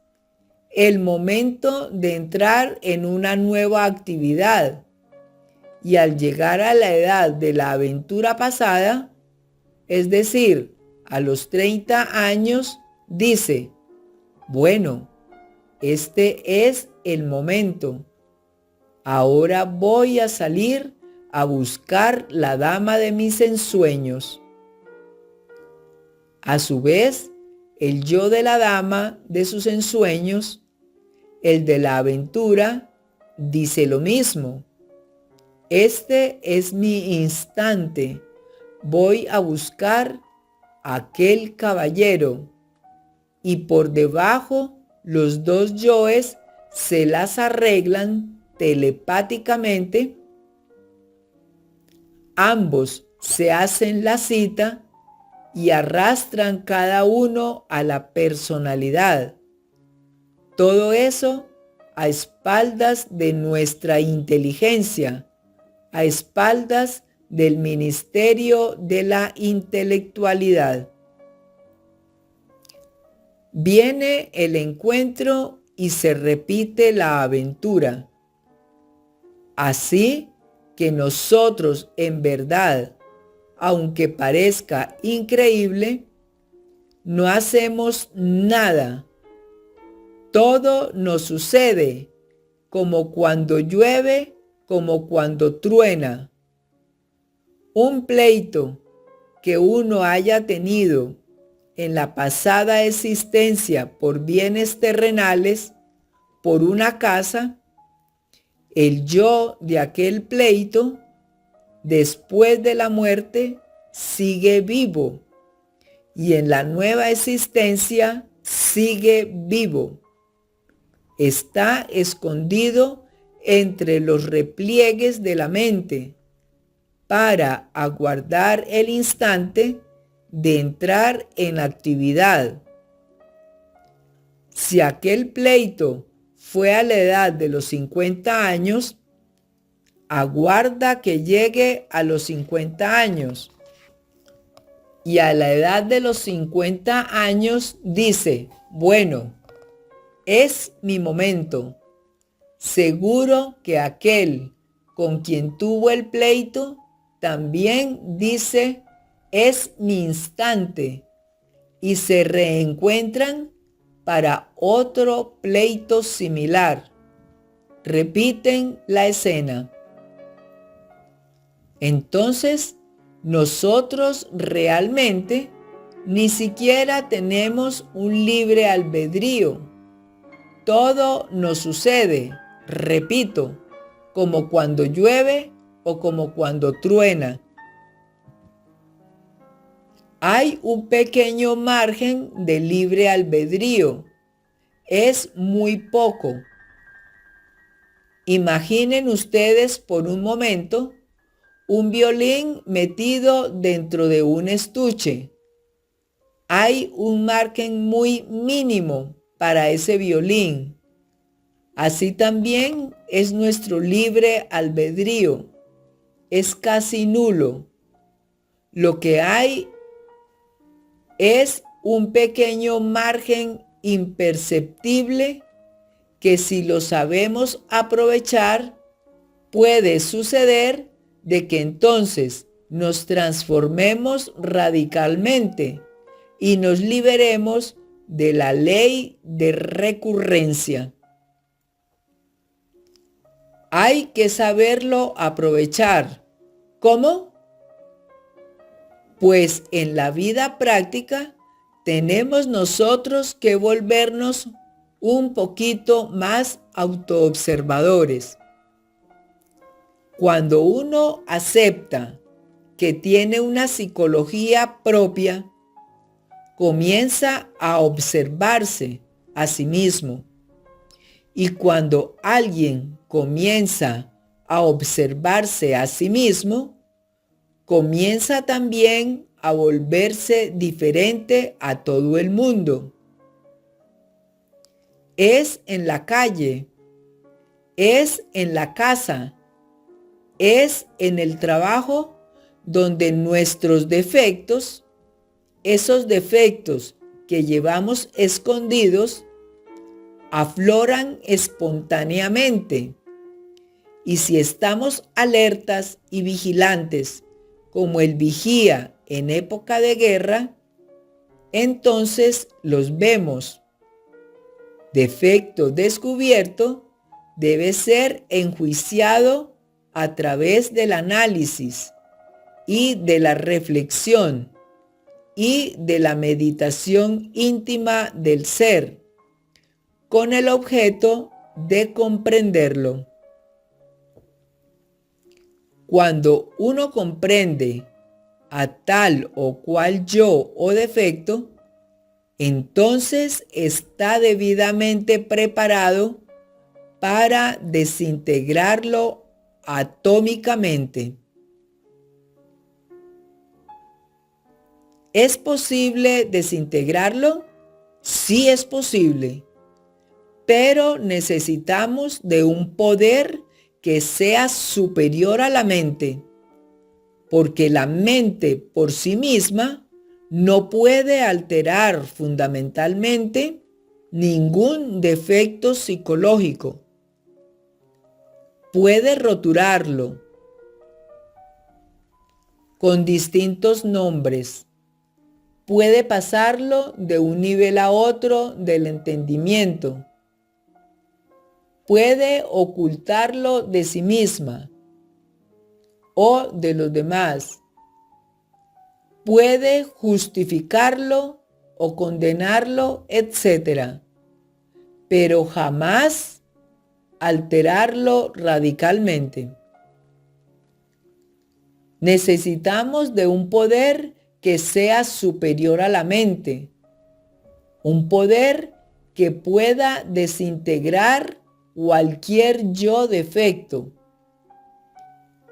S1: el momento de entrar en una nueva actividad. Y al llegar a la edad de la aventura pasada, es decir, a los 30 años, dice, bueno, este es el momento. Ahora voy a salir a buscar la dama de mis ensueños. A su vez, el yo de la dama de sus ensueños, el de la aventura, dice lo mismo. Este es mi instante. Voy a buscar a aquel caballero. Y por debajo, los dos yoes se las arreglan telepáticamente. Ambos se hacen la cita y arrastran cada uno a la personalidad. Todo eso a espaldas de nuestra inteligencia, a espaldas del ministerio de la intelectualidad. Viene el encuentro y se repite la aventura. Así que nosotros en verdad, aunque parezca increíble, no hacemos nada. Todo nos sucede, como cuando llueve, como cuando truena. Un pleito que uno haya tenido en la pasada existencia por bienes terrenales, por una casa, el yo de aquel pleito, después de la muerte, sigue vivo y en la nueva existencia sigue vivo. Está escondido entre los repliegues de la mente para aguardar el instante de entrar en actividad. Si aquel pleito fue a la edad de los 50 años, aguarda que llegue a los 50 años. Y a la edad de los 50 años dice, bueno, es mi momento. Seguro que aquel con quien tuvo el pleito también dice, es mi instante. Y se reencuentran para otro pleito similar. Repiten la escena. Entonces, nosotros realmente ni siquiera tenemos un libre albedrío. Todo nos sucede, repito, como cuando llueve o como cuando truena. Hay un pequeño margen de libre albedrío. Es muy poco. Imaginen ustedes por un momento un violín metido dentro de un estuche. Hay un margen muy mínimo para ese violín. Así también es nuestro libre albedrío. Es casi nulo. Lo que hay es un pequeño margen imperceptible que si lo sabemos aprovechar, puede suceder de que entonces nos transformemos radicalmente y nos liberemos de la ley de recurrencia. Hay que saberlo aprovechar. ¿Cómo? Pues en la vida práctica tenemos nosotros que volvernos un poquito más autoobservadores. Cuando uno acepta que tiene una psicología propia, comienza a observarse a sí mismo. Y cuando alguien comienza a observarse a sí mismo, comienza también a volverse diferente a todo el mundo. Es en la calle, es en la casa, es en el trabajo donde nuestros defectos, esos defectos que llevamos escondidos, afloran espontáneamente. Y si estamos alertas y vigilantes, como el vigía en época de guerra, entonces los vemos. Defecto descubierto debe ser enjuiciado a través del análisis y de la reflexión y de la meditación íntima del ser, con el objeto de comprenderlo. Cuando uno comprende a tal o cual yo o defecto, entonces está debidamente preparado para desintegrarlo atómicamente. ¿Es posible desintegrarlo? Sí es posible, pero necesitamos de un poder que sea superior a la mente, porque la mente por sí misma no puede alterar fundamentalmente ningún defecto psicológico. Puede roturarlo con distintos nombres. Puede pasarlo de un nivel a otro del entendimiento. Puede ocultarlo de sí misma o de los demás. Puede justificarlo o condenarlo, etc. Pero jamás alterarlo radicalmente. Necesitamos de un poder que sea superior a la mente, un poder que pueda desintegrar cualquier yo defecto.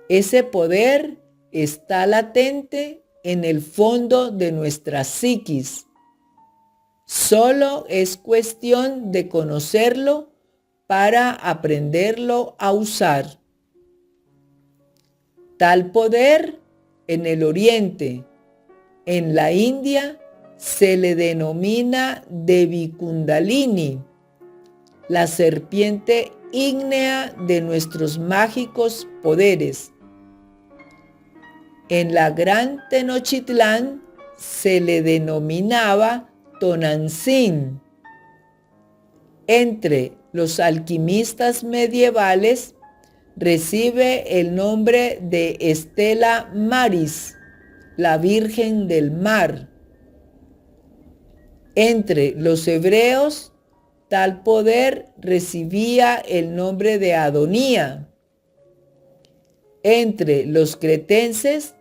S1: Ese poder está latente en el fondo de nuestra psiquis. Solo es cuestión de conocerlo para aprenderlo a usar. Tal poder en el Oriente, en la India, se le denomina Devi Kundalini, la serpiente ígnea de nuestros mágicos poderes. En la Gran Tenochtitlán se le denominaba Tonantzin. Entre los alquimistas medievales recibe el nombre de Stella Maris, la Virgen del Mar. Entre los hebreos, tal poder recibía el nombre de Adonía. Entre los cretenses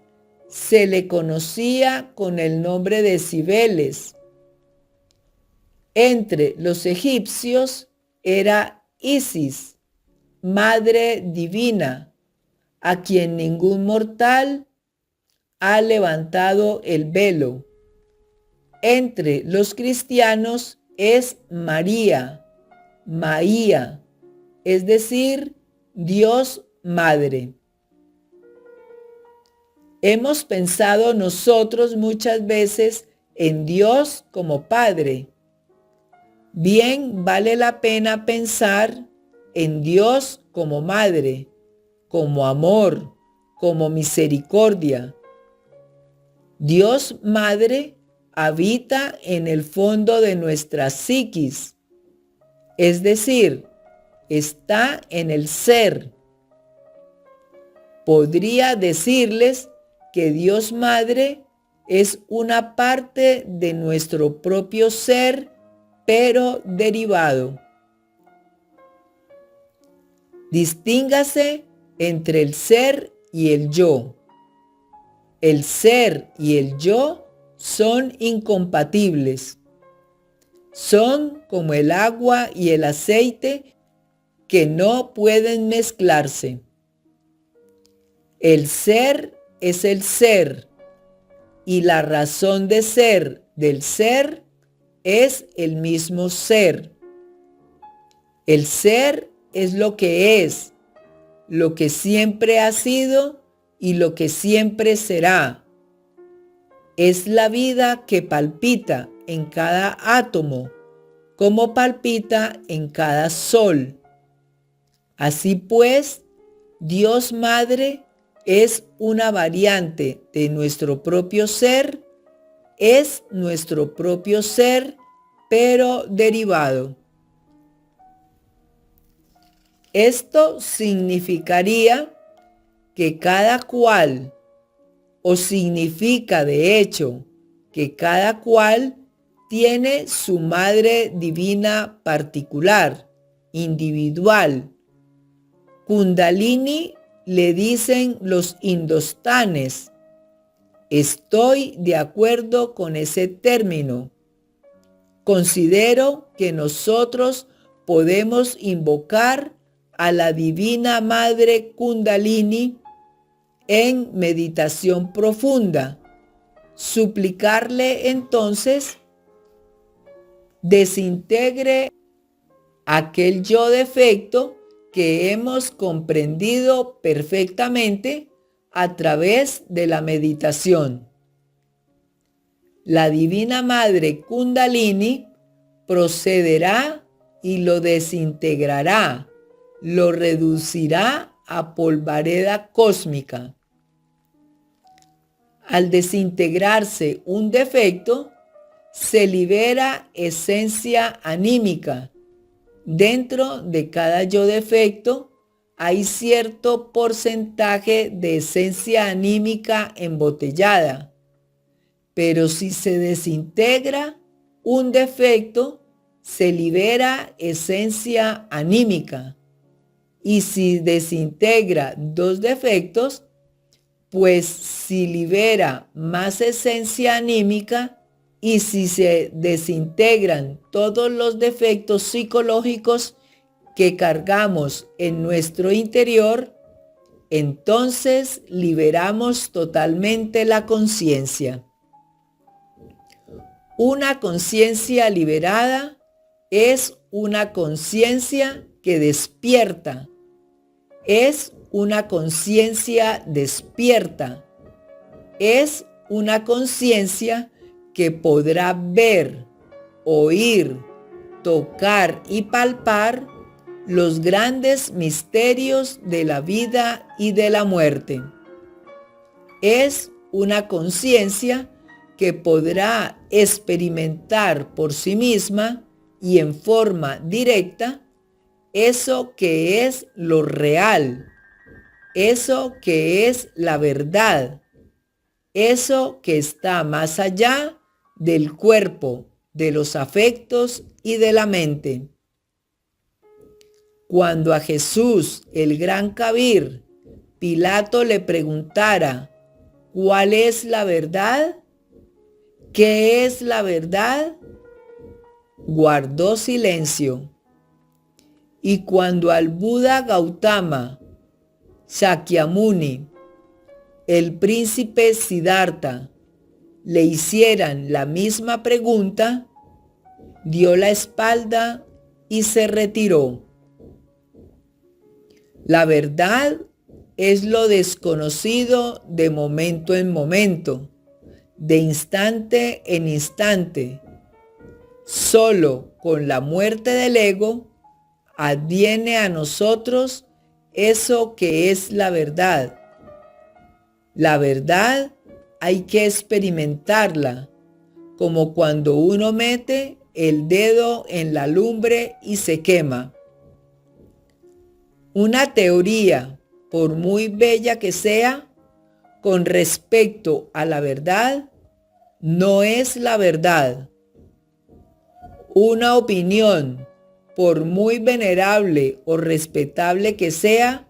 S1: se le conocía con el nombre de Cibeles. Entre los egipcios era Isis, Madre Divina, a quien ningún mortal ha levantado el velo. Entre los cristianos es María, Maía, es decir, Dios Madre. Hemos pensado nosotros muchas veces en Dios como Padre. Bien vale la pena pensar en Dios como Madre, como amor, como misericordia. Dios Madre habita en el fondo de nuestra psiquis, es decir, está en el ser, podría decirles que Dios Madre es una parte de nuestro propio ser, pero derivado. Distíngase entre el ser y el yo. El ser y el yo son incompatibles. Son como el agua y el aceite que no pueden mezclarse. El ser es el ser y la razón de ser del ser es el mismo ser. El ser es lo que siempre ha sido y lo que siempre será. Es la vida que palpita en cada átomo, como palpita en cada sol. Así pues, Dios Madre es una variante de nuestro propio ser, es nuestro propio ser, pero derivado. Esto significaría que cada cual, o significa de hecho que cada cual tiene su madre divina particular, individual. Kundalini le dicen los indostanes. Estoy de acuerdo con ese término. Considero que nosotros podemos invocar a la Divina Madre Kundalini en meditación profunda, suplicarle entonces desintegre aquel yo defecto que hemos comprendido perfectamente a través de la meditación. La Divina Madre Kundalini procederá y lo desintegrará, lo reducirá a polvareda cósmica. Al desintegrarse un defecto, se libera esencia anímica. Dentro de cada yo defecto hay cierto porcentaje de esencia anímica embotellada. Pero si se desintegra un defecto, se libera esencia anímica. Y si desintegra dos defectos, pues si libera más esencia anímica. Y si se desintegran todos los defectos psicológicos que cargamos en nuestro interior, entonces liberamos totalmente la conciencia. Una conciencia liberada es una conciencia que despierta. Es una conciencia despierta. Es una conciencia que podrá ver, oír, tocar y palpar los grandes misterios de la vida y de la muerte. Es una conciencia que podrá experimentar por sí misma y en forma directa eso que es lo real, eso que es la verdad, eso que está más allá del cuerpo, de los afectos y de la mente. Cuando a Jesús, el gran Kabir, Pilato le preguntara, ¿cuál es la verdad? ¿Qué es la verdad? Guardó silencio. Y cuando al Buda Gautama, Shakyamuni, el príncipe Siddhartha, le hicieran la misma pregunta, dio la espalda y se retiró. La verdad es lo desconocido de momento en momento, de instante en instante. Solo con la muerte del ego adviene a nosotros eso que es la verdad. La verdad hay que experimentarla, como cuando uno mete el dedo en la lumbre y se quema. Una teoría por muy bella que sea, con respecto a la verdad, no es la verdad. Una opinión, por muy venerable o respetable que sea,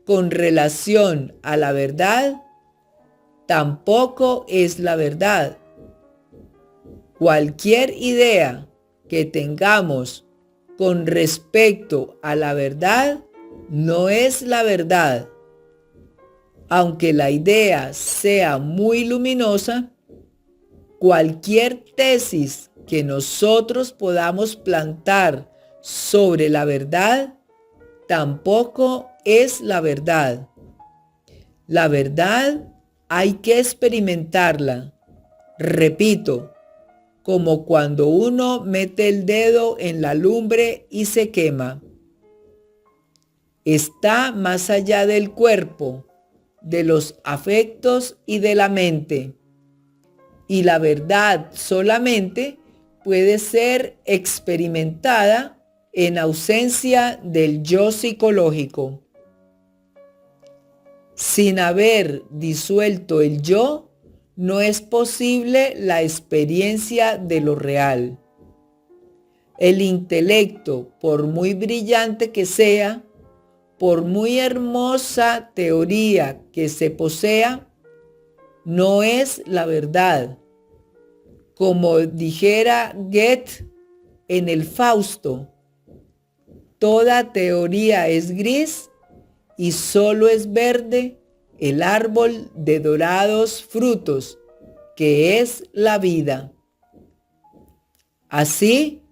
S1: con relación a la verdad, tampoco es la verdad. Cualquier idea que tengamos con respecto a la verdad no es la verdad. Aunque la idea sea muy luminosa, cualquier tesis que nosotros podamos plantar sobre la verdad tampoco es la verdad. La verdad hay que experimentarla. Repito, como cuando uno mete el dedo en la lumbre y se quema. Está más allá del cuerpo, de los afectos y de la mente. Y la verdad solamente puede ser experimentada en ausencia del yo psicológico. Sin haber disuelto el yo, no es posible la experiencia de lo real. El intelecto, por muy brillante que sea, por muy hermosa teoría que se posea, no es la verdad. Como dijera Goethe en el Fausto, toda teoría es gris y solo es verde el árbol de dorados frutos, que es la vida. Así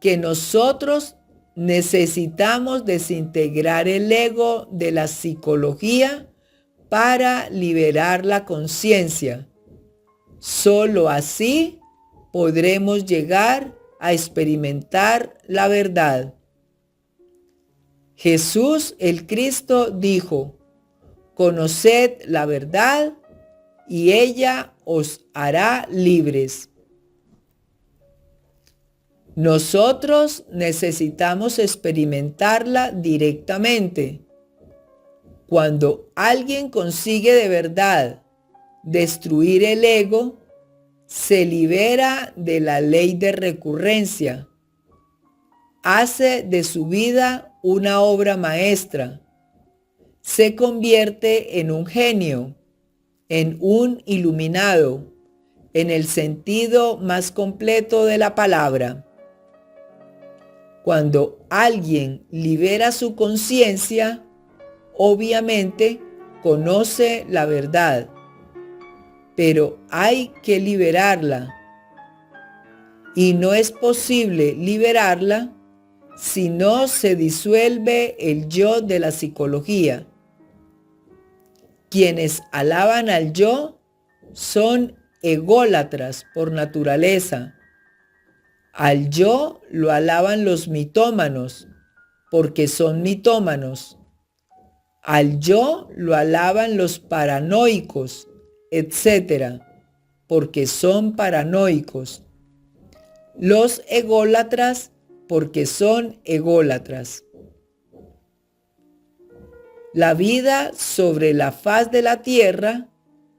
S1: que nosotros necesitamos desintegrar el ego de la psicología para liberar la conciencia. Solo así podremos llegar a experimentar la verdad. Jesús el Cristo dijo: conoced la verdad y ella os hará libres. Nosotros necesitamos experimentarla directamente. Cuando alguien consigue de verdad destruir el ego, se libera de la ley de recurrencia, hace de su vida una obra maestra, se convierte en un genio, en un iluminado, en el sentido más completo de la palabra. Cuando alguien libera su conciencia, obviamente conoce la verdad, pero hay que liberarla. Y no es posible liberarla si no se disuelve el yo de la psicología. Quienes alaban al yo son ególatras por naturaleza. Al yo lo alaban los mitómanos, porque son mitómanos. Al yo lo alaban los paranoicos, etc., porque son paranoicos. Los ególatras, porque son ególatras. La vida sobre la faz de la tierra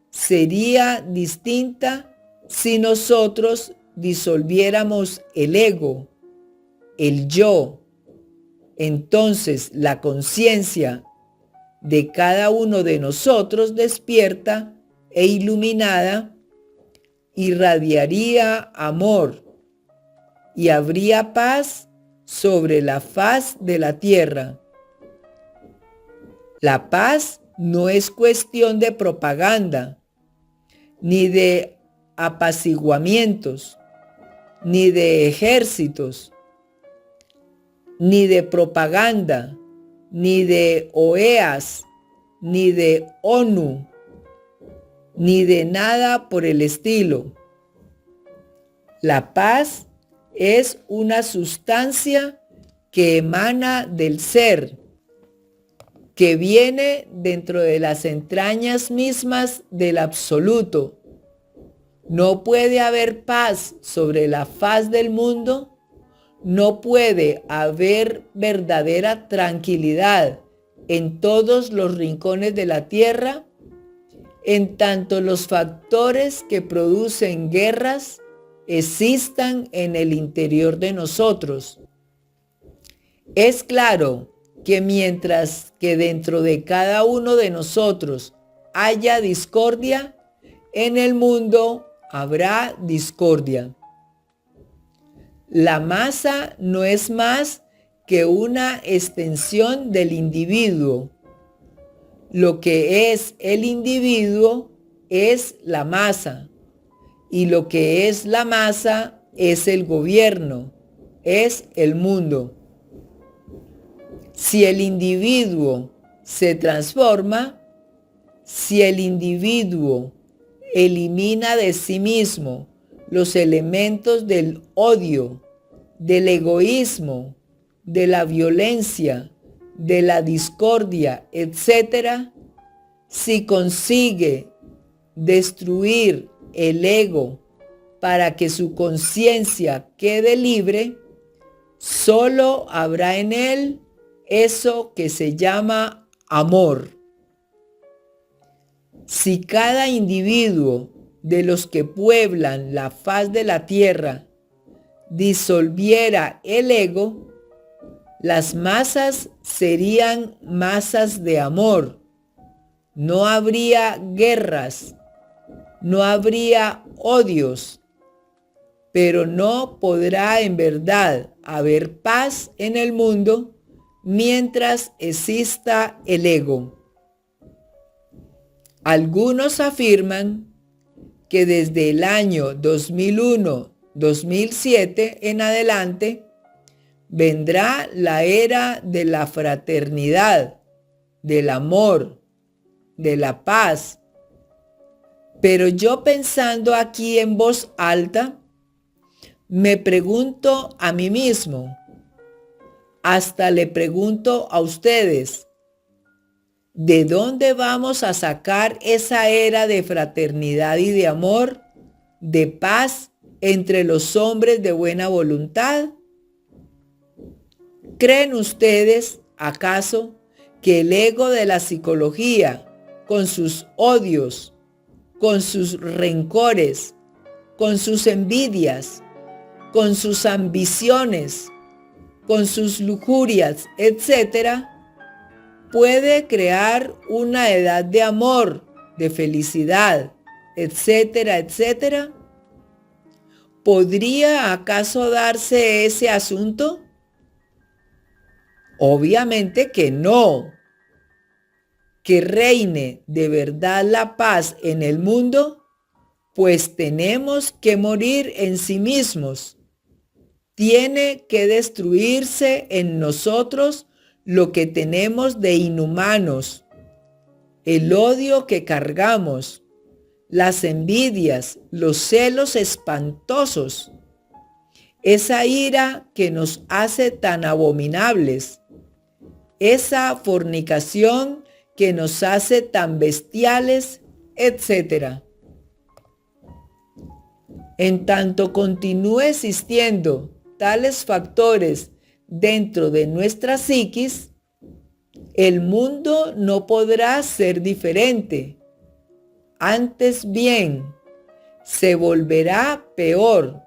S1: sería distinta si nosotros disolviéramos el ego, el yo. Entonces la conciencia de cada uno de nosotros despierta e iluminada irradiaría amor y habría paz sobre la faz de la tierra. La paz no es cuestión de propaganda, ni de apaciguamientos, ni de ejércitos, ni de propaganda, ni de OEAs, ni de ONU, ni de nada por el estilo. La paz es una sustancia que emana del ser, que viene dentro de las entrañas mismas del absoluto. No puede haber paz sobre la faz del mundo, no puede haber verdadera tranquilidad en todos los rincones de la tierra, en tanto los factores que producen guerras existan en el interior de nosotros. Es claro que mientras que dentro de cada uno de nosotros haya discordia, en el mundo habrá discordia. La masa no es más que una extensión del individuo. Lo que es el individuo es la masa, y lo que es la masa es el gobierno, es el mundo. Si el individuo se transforma, si el individuo elimina de sí mismo los elementos del odio, del egoísmo, de la violencia, de la discordia, etc., si consigue destruir el ego para que su conciencia quede libre, solo habrá en él eso que se llama amor. Si cada individuo de los que pueblan la faz de la tierra disolviera el ego, las masas serían masas de amor. No habría guerras, no habría odios, pero no podrá en verdad haber paz en el mundo mientras exista el ego. Algunos afirman que desde el año 2001-2007 en adelante vendrá la era de la fraternidad, del amor, de la paz. Pero yo, pensando aquí en voz alta, me pregunto a mí mismo, hasta le pregunto a ustedes, ¿de dónde vamos a sacar esa era de fraternidad y de amor, de paz entre los hombres de buena voluntad? ¿Creen ustedes, acaso, que el ego de la psicología, con sus odios, con sus rencores, con sus envidias, con sus ambiciones, con sus lujurias, etcétera, puede crear una edad de amor, de felicidad, etcétera, etcétera? ¿Podría acaso darse ese asunto? Obviamente que no. Que reine de verdad la paz en el mundo, pues tenemos que morir en sí mismos. Tiene que destruirse en nosotros lo que tenemos de inhumanos, el odio que cargamos, las envidias, los celos espantosos, esa ira que nos hace tan abominables, esa fornicación que nos hace tan bestiales, etc. En tanto continúe existiendo tales factores dentro de nuestra psiquis, el mundo no podrá ser diferente. Antes bien, se volverá peor,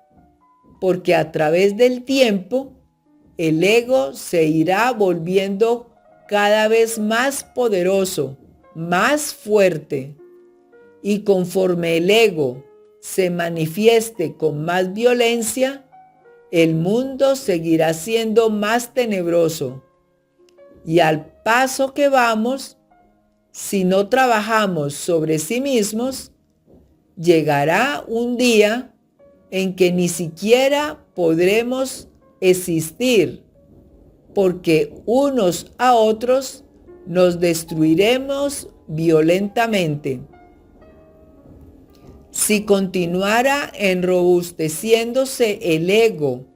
S1: porque a través del tiempo, el ego se irá volviendo cada vez más poderoso, más fuerte. Y conforme el ego se manifieste con más violencia, el mundo seguirá siendo más tenebroso. Y al paso que vamos, si no trabajamos sobre sí mismos, llegará un día en que ni siquiera podremos existir, porque unos a otros nos destruiremos violentamente. Si continuara enrobusteciéndose el ego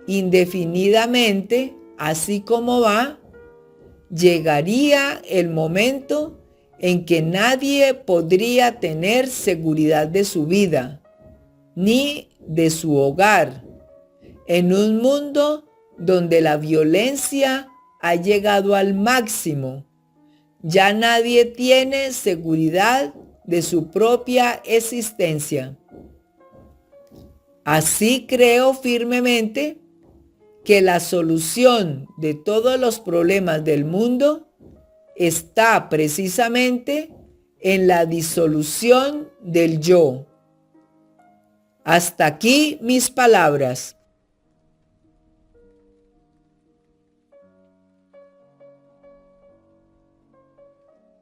S1: indefinidamente, así como va, llegaría el momento en que nadie podría tener seguridad de su vida, ni de su hogar, en un mundo donde la violencia ha llegado al máximo Ya nadie tiene seguridad de su propia existencia. Así creo firmemente que la solución de todos los problemas del mundo está precisamente en la disolución del yo. Hasta aquí mis palabras.